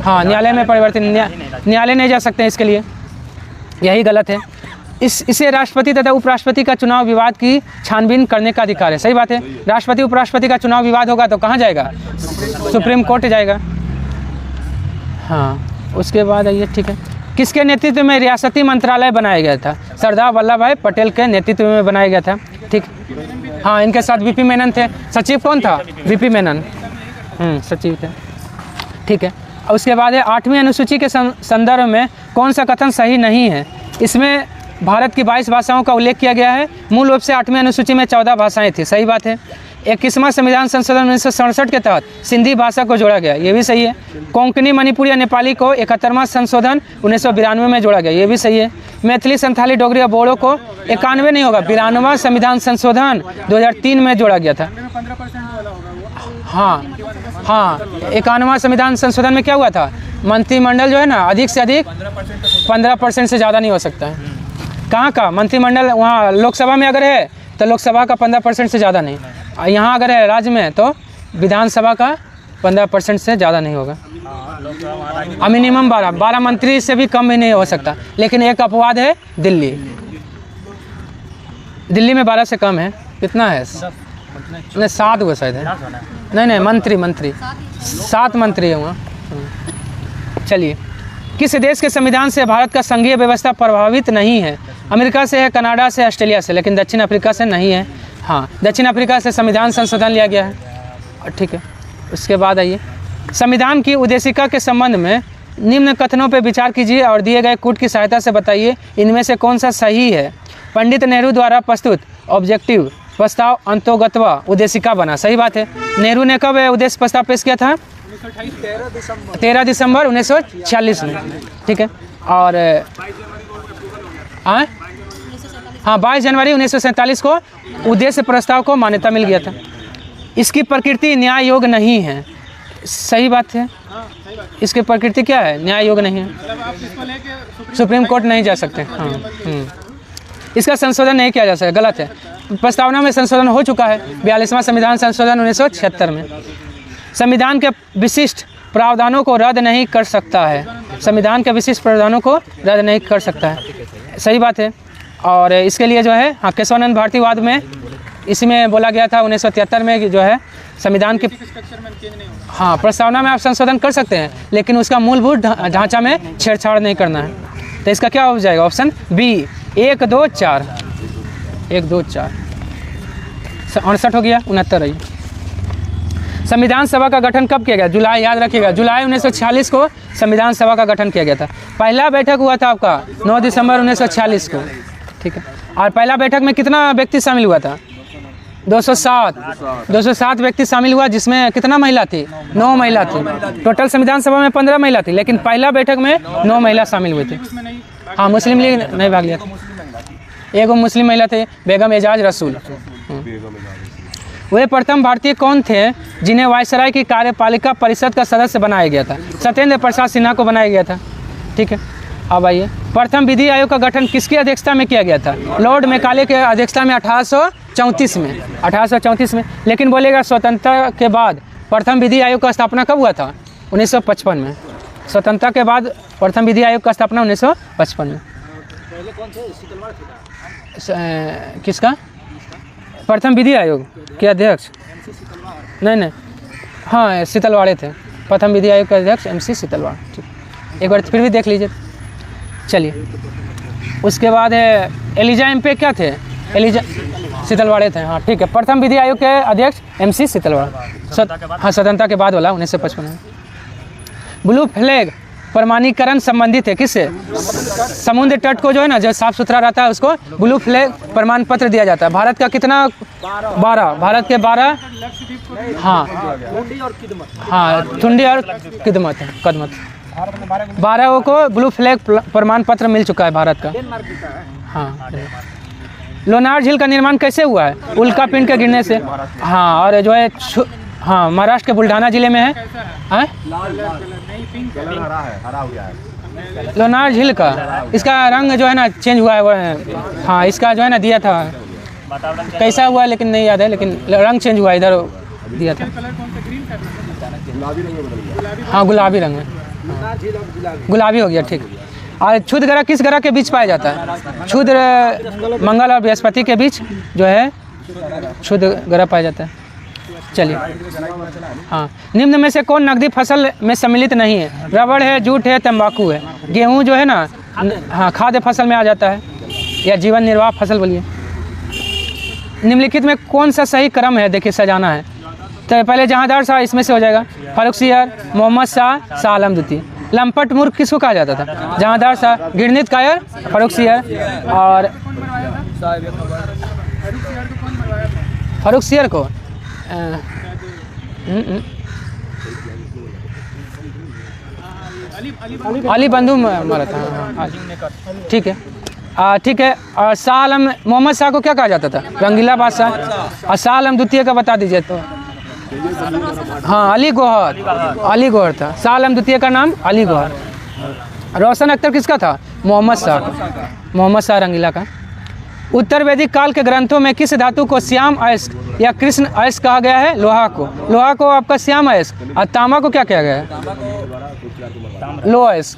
A: हाँ, न्यायालय में परिवर्तन, न्यायालय नहीं जा सकते इसके लिए, यही गलत है। इसे राष्ट्रपति तथा उपराष्ट्रपति का चुनाव विवाद की छानबीन करने का अधिकार है। सही बात है। राष्ट्रपति उपराष्ट्रपति का चुनाव विवाद होगा तो कहाँ जाएगा? सुप्रीम कोर्ट जाएगा। हाँ, उसके बाद आइए, ठीक है। किसके नेतृत्व में रियासती मंत्रालय बनाया गया था? सरदार वल्लभ भाई पटेल के नेतृत्व में बनाया गया था। ठीक, हाँ, इनके साथ वीपी मेनन थे। सचिव कौन था? वीपी मेनन, सचिव थे। ठीक है। उसके बाद है 8वीं अनुसूची के संदर्भ में कौन सा कथन सही नहीं है? इसमें भारत की 22 भाषाओं का उल्लेख किया गया है। मूल रूप से 8वीं अनुसूची में 14 भाषाएं थी। सही बात है। 21वां संविधान संशोधन 1967 के तहत सिंधी भाषा को जोड़ा गया, ये भी सही है। कोंकणी, मणिपुरी या नेपाली को 71वां संशोधन 1992 में जोड़ा गया, ये भी सही है। मैथिली, संथाली, डोगरी और बोडो को 91 नहीं होगा, 92वां संविधान संशोधन 2003 में जोड़ा गया था। हाँ, 91वां संविधान संशोधन में क्या हुआ था? मंत्रिमंडल जो है ना, अधिक से अधिक 15% से ज़्यादा नहीं हो सकता है। कहाँ का मंत्रिमंडल? वहाँ लोकसभा में अगर है तो लोकसभा का 15% से ज़्यादा नहीं, यहाँ अगर है राज्य में तो विधानसभा का 15% से ज़्यादा नहीं होगा। मिनिमम 12 मंत्री से भी कम भी नहीं हो सकता। लेकिन एक अपवाद है, दिल्ली में 12 से कम है। कितना है? नहीं, 7 वो शायद है। नहीं, मंत्री 7 मंत्री है वहाँ। चलिए, किस देश के संविधान से भारत का संघीय व्यवस्था प्रभावित नहीं है? अमेरिका से है, कनाडा से, ऑस्ट्रेलिया से, लेकिन दक्षिण अफ्रीका से नहीं है। हाँ, दक्षिण अफ्रीका से संविधान संशोधन लिया गया है। ठीक है। उसके बाद आइए, संविधान की उद्देशिका के संबंध में निम्न कथनों पर विचार कीजिए और दिए गए कूट की सहायता से बताइए इनमें से कौन सा सही है। पंडित नेहरू द्वारा प्रस्तुत ऑब्जेक्टिव प्रस्ताव अंतोगत्वा उद्देशिका बना। सही बात है। नेहरू ने कब उद्देश्य प्रस्ताव पेश किया था? 13 दिसंबर 1946 में। ठीक है। और हाँ, 22 जनवरी 1947 को उद्देश्य प्रस्ताव को मान्यता मिल गया था। इसकी प्रकृति न्याय योग्य नहीं है। सही बात है। इसकी प्रकृति क्या है? न्याय योग्य नहीं है। सुप्रीम कोर्ट नहीं जा सकते। हाँ, इसका संशोधन नहीं किया जा सकता, गलत है। प्रस्तावना में संशोधन हो चुका है, 42वां संविधान संशोधन 1976 में। संविधान के विशिष्ट प्रावधानों को रद्द नहीं कर सकता है। संविधान के विशिष्ट प्रावधानों को रद्द नहीं कर सकता है। सही बात है। और इसके लिए जो है, हाँ, केशवानंद भारतीवाद में इसमें बोला गया था 1973 में जो है संविधान की, हाँ, प्रस्तावना में आप संशोधन कर सकते हैं लेकिन उसका मूलभूत ढांचा में छेड़छाड़ नहीं करना है। तो इसका क्या हो जाएगा? Option B, 1, 2, 4। 1, 2, 4 68 हो गया। 69 रही। संविधान सभा का गठन कब किया गया? जुलाई, याद रखिएगा, जुलाई 1946 को संविधान सभा का गठन किया गया था। पहला बैठक हुआ था आपका 9 दिसंबर 1946 को। ठीक है। और पहला बैठक में कितना व्यक्ति शामिल हुआ था? 207 व्यक्ति शामिल हुआ, जिसमें कितना महिला थी? 9 महिला थी। टोटल संविधान सभा में 15 महिला थी, लेकिन पहला बैठक में 9 महिला शामिल हुई थी। हाँ, मुस्लिम लीग नहीं भाग लिया था। एक मुस्लिम महिला थे, बेगम एजाज रसूल। वे प्रथम भारतीय कौन थे जिन्हें वायसराय की कार्यपालिका परिषद का सदस्य बनाया गया था? सत्येंद्र प्रसाद सिन्हा को बनाया गया था। ठीक है। अब आइए, प्रथम विधि आयोग का गठन किसकी अध्यक्षता में किया गया था? लॉर्ड मैकाले के अध्यक्षता में 1834 में। लेकिन बोलेगा स्वतंत्रता के बाद प्रथम विधि आयोग का स्थापना कब हुआ था? 1955 में। स्वतंत्रता के बाद प्रथम विधि आयोग का स्थापना 1955 में। किसका? प्रथम विधि आयोग के अध्यक्ष? नहीं, हाँ, सीतलवाड़े थे। प्रथम विधि आयोग के अध्यक्ष MC सीतलवाड़। ठीक, एक बार फिर भी देख लीजिए। चलिए, उसके बाद है एलिजा एमपे क्या थे? एलिजा सीतलवाड़े थे। हाँ, ठीक है। प्रथम विधि आयोग के अध्यक्ष MC सीतलवाड़। हाँ, स्वतंत्रता के बाद वाला 1955 में। ब्लू फ्लैग प्रमाणीकरण संबंधित है किससे? समुद्र तट को जो है ना, जो साफ सुथरा रहता है उसको ब्लू फ्लैग प्रमाण पत्र दिया जाता है। भारत का कितना? 12। भारत के 12, हाँ, ठुंडी और किदमत 12 को ब्लू फ्लैग प्रमाण पत्र मिल चुका है भारत का। हाँ। लोनार झील का निर्माण कैसे हुआ है? उल्का पिंड के गिरने से। हाँ, और जो है, हाँ, महाराष्ट्र के बुल्ढाना जिले में है। लोनार झील का इसका रंग जो है ना चेंज हुआ है वो है। हाँ, इसका जो है ना दिया था, कैसा हुआ है लेकिन नहीं याद है, लेकिन रंग चेंज हुआ, इधर दिया था। हाँ, गुलाबी रंग में, गुलाबी हो गया। ठीक। और क्षुद्र ग्रह किस ग्रह के बीच पाया जाता है? क्षुद्र मंगल और बृहस्पति के बीच जो है क्षुद्र ग्रह पाया जाता है। चलिए, हाँ, निम्न में से कौन नकदी फसल में सम्मिलित नहीं है? रबड़ है, जूट है, तंबाकू है। गेहूँ जो है ना, हाँ, खाद्य फसल में आ जाता है, या जीवन निर्वाह फसल बोलिए। निम्नलिखित में कौन सा सही क्रम है? देखिए, सजाना है। तो पहले जहांदार शाह इसमें से हो जाएगा, फर्रुखसियर, मोहम्मद शाह, शाह आलम द्वितीय। लंपट मूर्ख किसको कहा जाता था? जहांदार शाह, घृणित कायर, फर्रुखसियर। और फर्रुखसियर को अली बंधु मारा था। ठीक है, ठीक है। और शाह आलम, मोहम्मद शाह को क्या कहा जाता था? रंगीला बादशाह। और शाह आलम द्वितीय का बता दीजिए तो। हाँ, अली गौहर, अली गौहर था। शाह आलम द्वितीय का नाम अली गौहर। रोशन अख्तर किसका था? मोहम्मद शाह, मोहम्मद शाह रंगीला का। उत्तर वैदिक काल के ग्रंथों में किस धातु को श्याम अयस्क या कृष्ण अयस्क कहा गया है? लोहा को। लोहा को आपका श्याम अयस्क। और तांबा को क्या कहा गया है? लो अयस्क।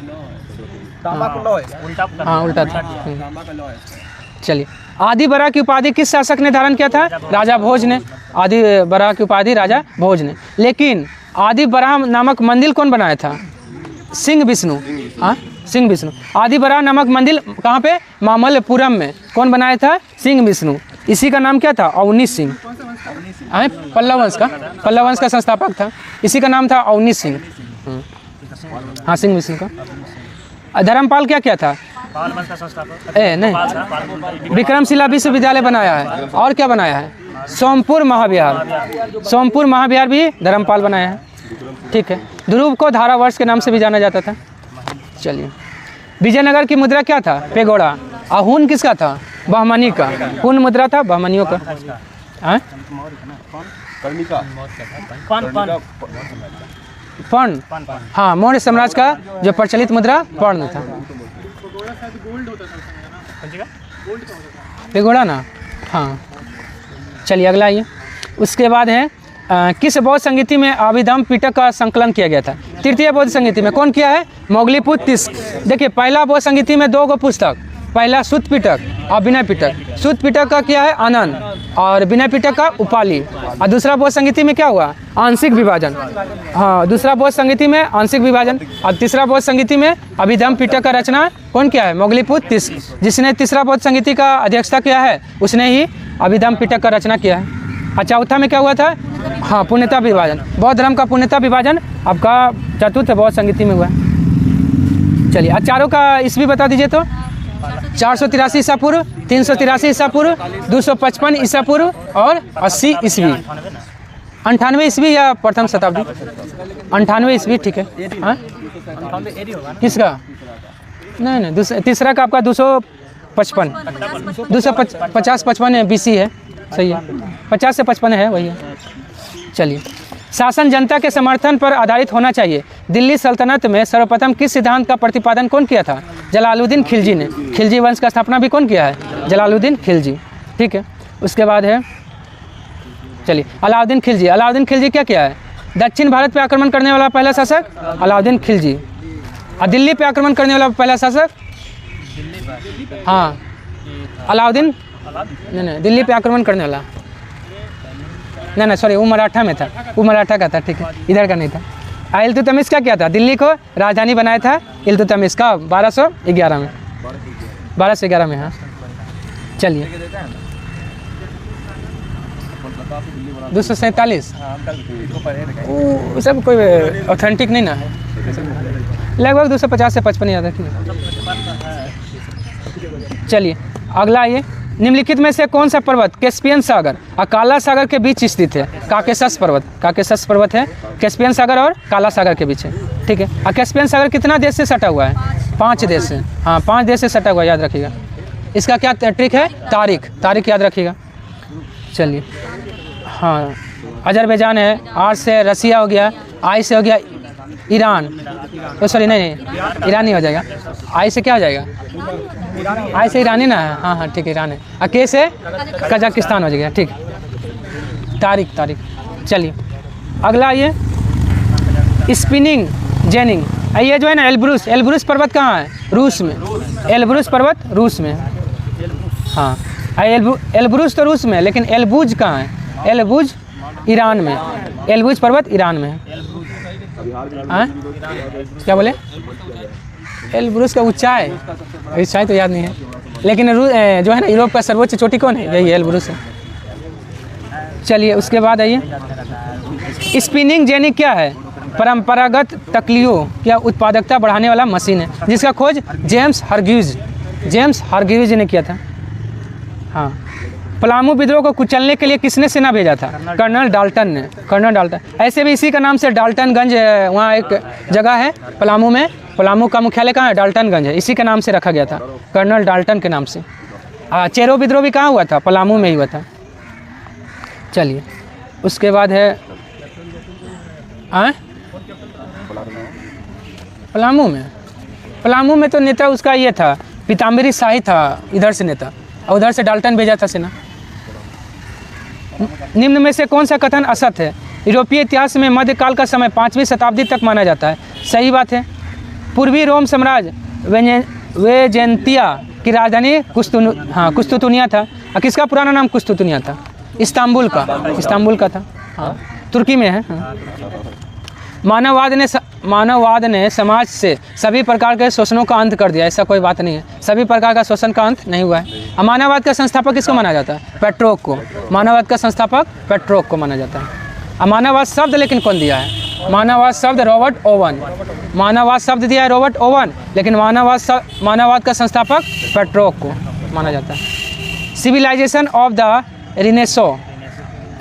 A: हाँ, उल्टा था। चलिए, आदि बराह की उपाधि किस शासक ने धारण किया था? राजा भोज ने। आदि बराह की उपाधि राजा भोज ने। लेकिन आदि बराह नामक मंदिर कौन बनाया था? सिंह विष्णु। हाँ, सिंह विष्णु। आदि बराह नामक मंदिर कहाँ पे? मामल्लपुरम में। कौन बनाया था? सिंह विष्णु। इसी का नाम क्या था? अवनी सिंह। पल्लव वंश का, पल्लव वंश का संस्थापक था। इसी का नाम था अवनी सिंह। हाँ, सिंह विष्णु का। धर्मपाल क्या था? नहीं, विक्रमशिला विश्वविद्यालय बनाया है। और क्या बनाया है? सोमपुर महाविहार। सोमपुर महाविहार भी धर्मपाल बनाया है। ठीक है। ध्रुव को धारावर्ष के नाम से भी जाना जाता था। चलिए, विजयनगर की मुद्रा क्या था? पेगोड़ा। आहून किसका था? बहमनी का। कौन मुद्रा था? बहमनियों का। पर्ण। हाँ, मौर्य साम्राज्य का जो प्रचलित मुद्रा पर्ण था। पेगोड़ा ना। हाँ, चलिए अगला ये। उसके बाद है किस बौद्ध संगीति में अभिधम पिटक का संकलन किया गया था? तृतीय बौद्ध संगीति में। कौन किया है? मोगलीपुत्र तिस्क। देखिए, पहला बौद्ध संगीति में 2 पुस्तक, पहला सुत पिटक और विनय पिटक। सुत पिटक का क्या है? आनंद। और विनय पिटक का उपाली। और दूसरा बौद्ध संगीति में क्या हुआ? आंशिक विभाजन। हाँ, दूसरा बौद्ध संगीति में आंशिक विभाजन। और तीसरा बौद्ध संगीति में अभिधम पिटक का रचना कौन किया है? मोगलीपुत्र तिस्क। जिसने तीसरा बौद्ध संगीति का अध्यक्षता किया है उसने ही अभिधम पिटक का रचना किया है। और चौथा में क्या हुआ था? हाँ, पूर्णता विभाजन। बौद्ध धर्म का पूर्णता विभाजन आपका चतुर्थ बौद्ध संगीति में हुआ। चलिए, चारों का ईस्वी बता दीजिए तो। 483 ईसा पूर्व, 383 ईसा पूर्व, 255 ईसा पूर्व और 80 ईस्वी। 98 ईस्वी या प्रथम शताब्दी? 98 ईस्वी। ठीक है। हाँ, किसका? नहीं, तीसरा का आपका 255, 250-55 है, BC है। सही है, 50 से 55 है, वही है। चलिए, शासन जनता के समर्थन पर आधारित होना चाहिए। दिल्ली सल्तनत में सर्वप्रथम किस सिद्धांत का प्रतिपादन कौन किया था? जलालुद्दीन खिलजी ने। खिलजी वंश का स्थापना भी कौन किया है? जलालुद्दीन खिलजी। ठीक है। उसके बाद है, चलिए, अलाउद्दीन खिलजी। अलाउद्दीन खिलजी क्या किया है? दक्षिण भारत पर आक्रमण करने वाला पहला शासक अलाउद्दीन खिलजी। और दिल्ली पे आक्रमण करने वाला पहला शासक? हाँ, अलाउद्दीन। नहीं, दिल्ली पे आक्रमण करने वाला नहीं, सॉरी, वो मराठा में था। वो मराठा का था। ठीक है, इधर का नहीं था। इल्तुतमिश क्या किया था? दिल्ली को राजधानी बनाया था इल्तुतमिश का 1211 में। 1211 में। हाँ, चलिए, 247 वो सब कोई ऑथेंटिक नहीं ना है। लगभग 250 से 55 याद रखिए। चलिए, अगला ये। निम्नलिखित में से कौन सा पर्वत कैस्पियन सागर और काला सागर के बीच स्थित है? काकेशस पर्वत। काकेशस पर्वत है कैस्पियन सागर और काला सागर के बीच है। ठीक है। और कैस्पियन सागर कितना देश से सटा हुआ है? 5 देश से। हाँ, 5 देश से सटा हुआ, याद रखिएगा। इसका क्या ट्रिक है? तारीख याद रखिएगा। चलिए, हाँ, अजरबैजान है, R से रसिया हो गया, I से हो गया ईरान। तो सॉरी, नहीं, ईरान नहीं हो जाएगा। I से क्या हो जाएगा? I से ईरानी ना है। हाँ, ठीक है, ईरान है। और K से कजाकिस्तान हो जाएगा। ठीक, तारीख। चलिए, अगला ये स्पिनिंग जेनिंग। ये जो है ना, एल्ब्रूस पर्वत कहाँ है? रूस में। एल्ब्रुस पर्वत रूस में। हाँ, एल्ब्रुस तो रूस में है, लेकिन एल्बुज कहाँ है? एल्बुज ईरान में। एल्बुज पर्वत ईरान में है। हाँ? क्या बोले? एल्ब्रुस का ऊंचाई तो याद नहीं है, लेकिन जो है ना यूरोप का सर्वोच्च चोटी कौन है? यही एल्ब्रुस है। चलिए उसके बाद आइए, स्पिनिंग जेनी क्या है? परंपरागत तकलियों क्या उत्पादकता बढ़ाने वाला मशीन है, जिसका खोज जेम्स हरग्रीव्ज ने किया था। हाँ, पलामू विद्रोह को कुचलने के लिए किसने सेना भेजा था? Colonel Dalton. ऐसे भी इसी का नाम से डाल्टनगंज, वहाँ एक जगह है पलामू में। पलामू का मुख्यालय कहाँ है? डाल्टनगंज है, इसी के नाम से रखा गया था, कर्नल डाल्टन के नाम से। चेरो विद्रोह भी कहाँ हुआ था? पलामू में ही हुआ था। चलिए उसके बाद है पलामू में तो नेता उसका ये था, पीताम्बरी शाही था इधर से नेता, और उधर से डाल्टन भेजा था सेना। निम्न में से कौन सा कथन असत्य है? यूरोपीय इतिहास में मध्यकाल का समय 5वीं शताब्दी तक माना जाता है। सही बात है। पूर्वी रोम साम्राज्य वेजेंतिया की राजधानी कुस्तुतुनिया था। और किसका पुराना नाम कुस्तुतुनिया था? इस्तांबुल का था। हाँ, तुर्की में है। हाँ। मानववाद ने समाज से सभी प्रकार के शोषणों का अंत कर दिया। ऐसा कोई बात नहीं है, सभी प्रकार का शोषण का अंत नहीं हुआ है। मानववाद का संस्थापक किसको माना जाता है? पेट्रोक को। मानववाद का संस्थापक पेट्रोक को माना जाता है। मानववाद शब्द लेकिन कौन दिया है? मानववाद शब्द रॉबर्ट ओवन। मानववाद शब्द दिया है रॉबर्ट ओवन, लेकिन मानववाद का संस्थापक पेट्रोक को माना जाता है। Civilization of the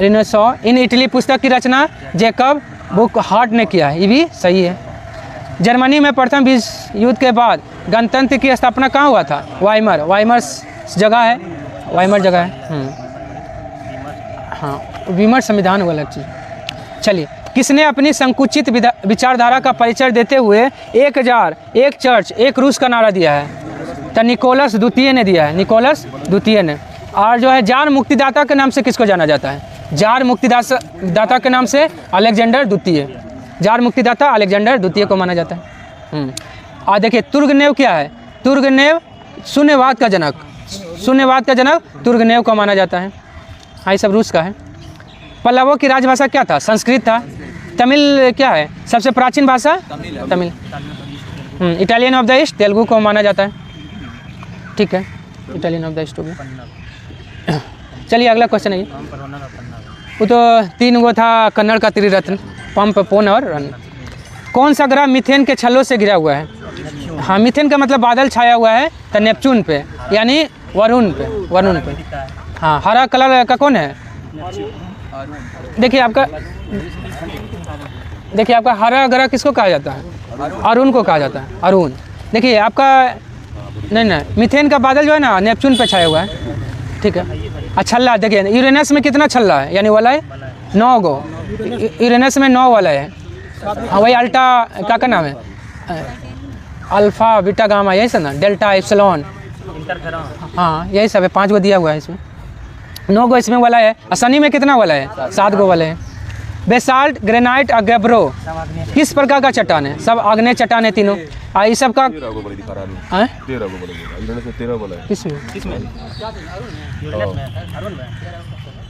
A: renaissance in Italy पुस्तक की रचना जैकब बुकहार्ट ने किया है। ये भी सही है। जर्मनी में प्रथम विश्व युद्ध के बाद गणतंत्र की स्थापना कहाँ हुआ था? वाइमर जगह है। हाँ, वीमर संविधान हुआ अलग चीज़। चलिए, किसने अपनी संकुचित विचारधारा का परिचय देते हुए 1000 एक चर्च एक रूस का नारा दिया है? तो निकोलस द्वितीय ने दिया है। और जो है जार मुक्तिदाता के नाम से किसको जाना जाता है? जार मुक्तिदाता के नाम से अलेक्जेंडर द्वितीय को माना जाता है। और देखिए तुर्गनेव क्या है? तुर्गनेव शून्यवाद का जनक तुर्गनेव को माना जाता है। हाँ, ये सब रूस का है। पल्लवों की राजभाषा क्या था? संस्कृत था। तमिल क्या है? सबसे प्राचीन भाषा Tamil. Italian of the east Telugu को माना जाता है। ठीक है, इटालियन ऑफ द ईस्ट हो गया। चलिए अगला क्वेश्चन है। वो तो 3 गो था कन्नड़ का त्रिरत्न, पंप, पोन और रन। कौन सा ग्रह मीथेन के छल्लों से घिरा हुआ है? हाँ, मीथेन का मतलब बादल छाया हुआ है, तो नेपच्यून पे यानी वरुण पे। हाँ, हरा कलर का कौन है? देखिए आपका हरा ग्रह किसको कहा जाता है? अरुण को कहा जाता है। अरुण। देखिए आपका नहीं, मीथेन का बादल जो है ना नेपच्यून पे छाया हुआ है। ठीक है। छल्ला देखिए, यूरेनस में कितना छल्ला है यानी वलय? 9 गो। यूरेनस में 9 वलय है। हाँ, वही अल्टा क्या नाम है? अल्फा, बीटा, गामा, यही सब ना, डेल्टा, एप्सिलॉन। हाँ, यही सब है। 5 गो दिया हुआ है इसमें, 9 गो इसमें वलय है। और शनि में कितना वलय है? 7 गो वलय है। बेसाल्ट, ग्रेनाइट और गैब्रो किस प्रकार का चट्टान है? सब आग्नेय चट्टान है तीनों। इस सब का किसमें?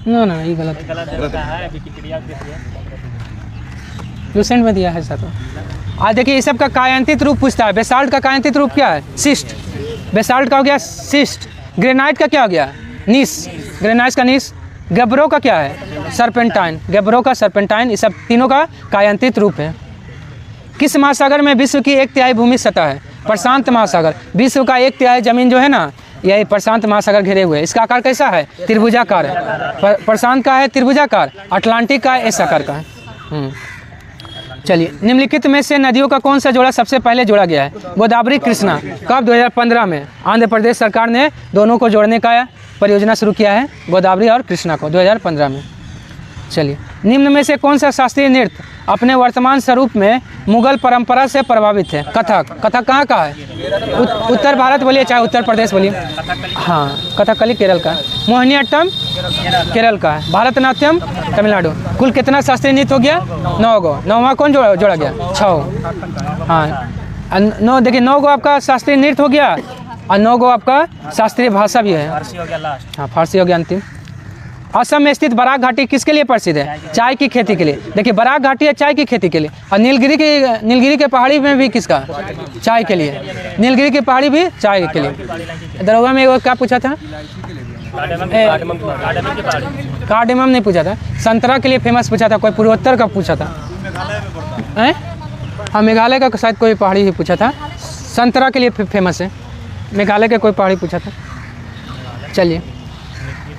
A: ना ये गलत है, लूसेंट में दिया है ऐसा तो। आज देखिए इस सब का कायांतित रूप पूछता है। बेसाल्ट का कायांतित रूप क्या है? सिस्ट। बेसाल्ट का हो गया सिस्ट। ग्रेनाइट का क्या हो गया? नीस। ग्रेनाइट का नीस। गैब्रो का क्या है? सरपेंटाइन। गैब्रो का सरपेंटाइन। इस सब तीनों का कायांतित रूप है। किस महासागर में विश्व की 1/3 भूमि सतह है? प्रशांत महासागर। विश्व का 1/3 जमीन जो है ना, यही प्रशांत महासागर घेरे हुए है। इसका आकार कैसा है? त्रिभुजाकार है। प्रशांत का है त्रिभुजाकार, अटलांटिक का है एस आकार का है। चलिए, निम्नलिखित में से नदियों का कौन सा जोड़ा सबसे पहले जोड़ा गया है? गोदावरी, कृष्णा। कब? 2015 में आंध्र प्रदेश सरकार ने दोनों को जोड़ने का परियोजना शुरू किया है, गोदावरी और कृष्णा को, 2015 में। चलिए, निम्न में से कौन सा शास्त्रीय नृत्य अपने वर्तमान स्वरूप में मुगल परंपरा से प्रभावित है? कथक। कथक कहाँ का है? उत्तर भारत बोलिए चाहे उत्तर प्रदेश बोलिए। हाँ, कथकली केरल का है। मोहिनीअट्टम केरल का है। भारतनाट्यम तमिलनाडु। कुल कितना शास्त्रीय नृत्य हो गया? 9 गो। 9वां कौन जोड़ा गया? 6। हाँ, 9 देखिए 9 गो आपका शास्त्रीय नृत्य हो गया और 9 गो आपका शास्त्रीय भाषा भी है।
B: फारसी हो गया लास्ट।
A: हाँ फारसी हो गया अंतिम। असम में स्थित बराक घाटी किसके लिए प्रसिद्ध है? चाय की खेती के लिए। देखिए बराक घाटी है चाय की खेती के लिए और नीलगिरी के पहाड़ी में भी किसका? चाय के लिए। नीलगिरी की पहाड़ी भी चाय के लिए। दरोगा में वो क्या पूछा था? कार्डेमम नहीं पूछा था, संतरा के लिए फेमस पूछा था। कोई पूर्वोत्तर का पूछा था? हाँ मेघालय का शायद कोई पहाड़ी ही पूछा था। संतरा के लिए फेमस है, मेघालय का कोई पहाड़ी पूछा था। चलिए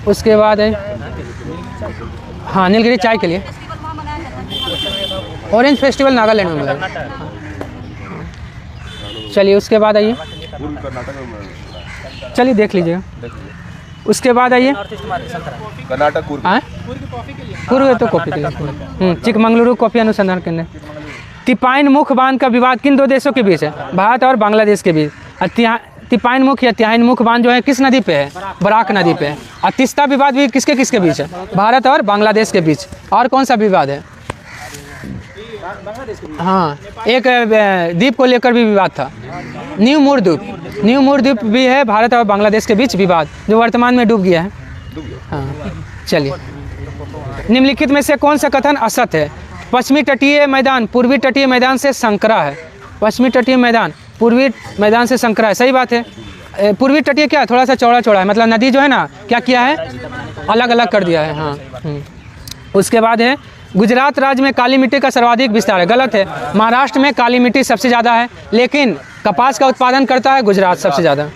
A: उसके बाद है हाँ नीलगिरी चाय के लिए। ऑरेंज फेस्टिवल नागालैंड में है। चलिए उसके बाद आइए, चलिए देख लीजिएगा। उसके बाद आइए
C: कर्नाटक
A: पूर्व तो कॉफी के लिए चिकमंगलुरु कॉफी अनुसंधान केंद्र। तिपाइन मुख बांध का विवाद किन 2 देशों के बीच है? भारत और बांग्लादेश के बीच। तिपाइन मुख या तिहाइन मुख बांध जो है किस नदी पे है? बराक नदी पे है। और तीस्ता विवाद भी किसके बीच है? भारत और बांग्लादेश के बीच। और कौन सा विवाद है? हाँ एक द्वीप को लेकर भी विवाद था, न्यू मूर द्वीप भी है भारत और बांग्लादेश के बीच विवाद, जो वर्तमान में डूब गया है। हाँ चलिए निम्नलिखित में से कौन सा कथन असत्य है? पश्चिमी तटीय मैदान पूर्वी तटीय मैदान से संकरा है। पश्चिमी तटीय मैदान पूर्वी मैदान से संकरा है, सही बात है। पूर्वी तटीय क्या है? थोड़ा सा चौड़ा है, मतलब नदी जो है ना क्या किया है? अलग अलग कर दिया है। हाँ उसके बाद है गुजरात राज्य में काली मिट्टी का सर्वाधिक विस्तार है। गलत है, महाराष्ट्र में काली मिट्टी सबसे ज़्यादा है, लेकिन कपास का उत्पादन करता है गुजरात सबसे ज़्यादा।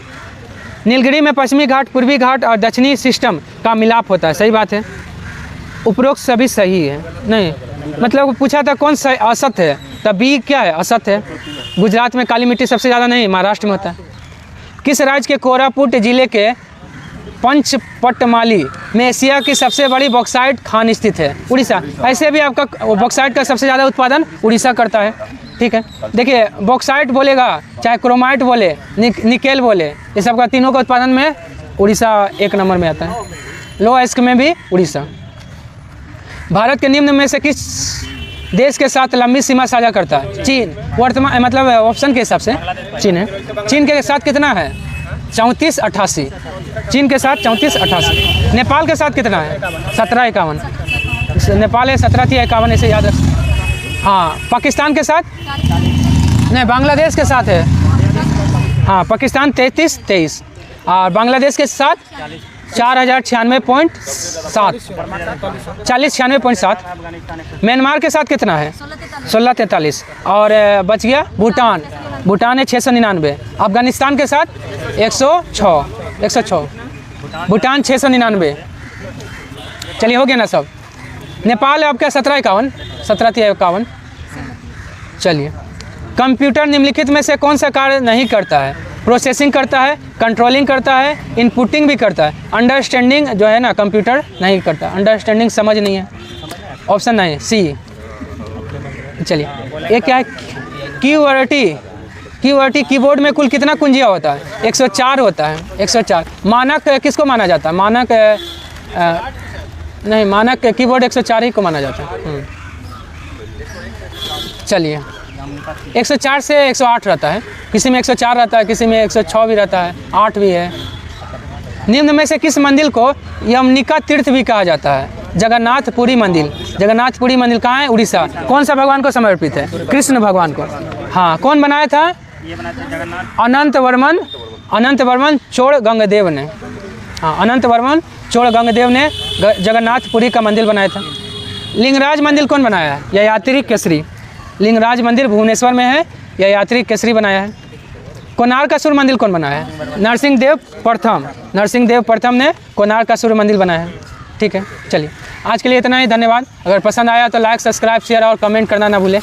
A: नीलगिरी में पश्चिमी घाट, पूर्वी घाट और दक्षिणी सिस्टम का मिलाप होता है, सही बात है। उपरोक्त सभी सही है, नहीं मतलब पूछा था कौन सा असत्य है, तब बी क्या है? असत्य है। गुजरात में काली मिट्टी सबसे ज़्यादा नहीं, महाराष्ट्र में होता है। किस राज्य के कोरापुट जिले के पंचपटमाली में एशिया की सबसे बड़ी बॉक्साइट खान स्थित है? उड़ीसा। ऐसे भी आपका बॉक्साइट का सबसे ज़्यादा उत्पादन उड़ीसा करता है। ठीक है, देखिए बॉक्साइट बोलेगा चाहे क्रोमाइट बोले, निकेल बोले, ये सब का तीनों का उत्पादन में उड़ीसा 1 नंबर में आता है। लो एस्क में भी उड़ीसा। भारत के निम्न में से किस देश के साथ लंबी सीमा साझा करता है? चीन। वर्तमान मतलब ऑप्शन के हिसाब से चीन है। चीन के साथ कितना है? 3488। चीन के साथ 3488। नेपाल के साथ कितना है? 1751। नेपाल है 1751, ऐसे याद रख। हाँ पाकिस्तान के साथ नहीं, बांग्लादेश के साथ है। हाँ पाकिस्तान 3323 और बांग्लादेश के साथ 4096.7 4096.7। म्यांमार के साथ कितना है? 1643। और बच गया भूटान है 699। अफगानिस्तान के साथ 106। भूटान 699। चलिए हो गया ना सब। नेपाल है आपका 1751। चलिए कंप्यूटर निम्नलिखित में से कौन सा कार्य नहीं करता है? प्रोसेसिंग करता है, कंट्रोलिंग करता है, इनपुटिंग भी करता है। अंडरस्टैंडिंग जो है ना कंप्यूटर नहीं करता, अंडरस्टैंडिंग समझ नहीं है। ऑप्शन नहीं, सी। चलिए ये क्या है? QWERTY कीबोर्ड में कुल कितना कुंजिया होता है? 104 होता है, 104। मानक किसको माना जाता है? मानक कीबोर्ड 104 ही को माना जाता है। चलिए 104 से 108 रहता है, किसी में 104 रहता है, किसी में 106 भी रहता है, 8 भी है। निम्न में से किस मंदिर को यमनिका तीर्थ भी कहा जाता है? जगन्नाथपुरी मंदिर। जगन्नाथपुरी मंदिर कहाँ है? उड़ीसा। कौन सा भगवान को समर्पित है? कृष्ण भगवान को। हाँ कौन बनाया था?
B: ये बनाया था जगन्नाथ।
A: अनंत वर्मन चोड़ गंगदेव ने। हाँ अनंत वर्मन चोड़ गंगदेव ने जगन्नाथपुरी का मंदिर बनाया था। लिंगराज मंदिर कौन बनाया है? ययाति केसरी। लिंगराज मंदिर भुवनेश्वर में है, ययाति केसरी बनाया है। कोणार्कासुर मंदिर कौन बनाया है? नरसिंहदेव प्रथम ने कोणार्कासुर मंदिर बनाया है। ठीक है, चलिए आज के लिए इतना ही, धन्यवाद। अगर पसंद आया तो लाइक, सब्सक्राइब, शेयर और कमेंट करना ना भूलें।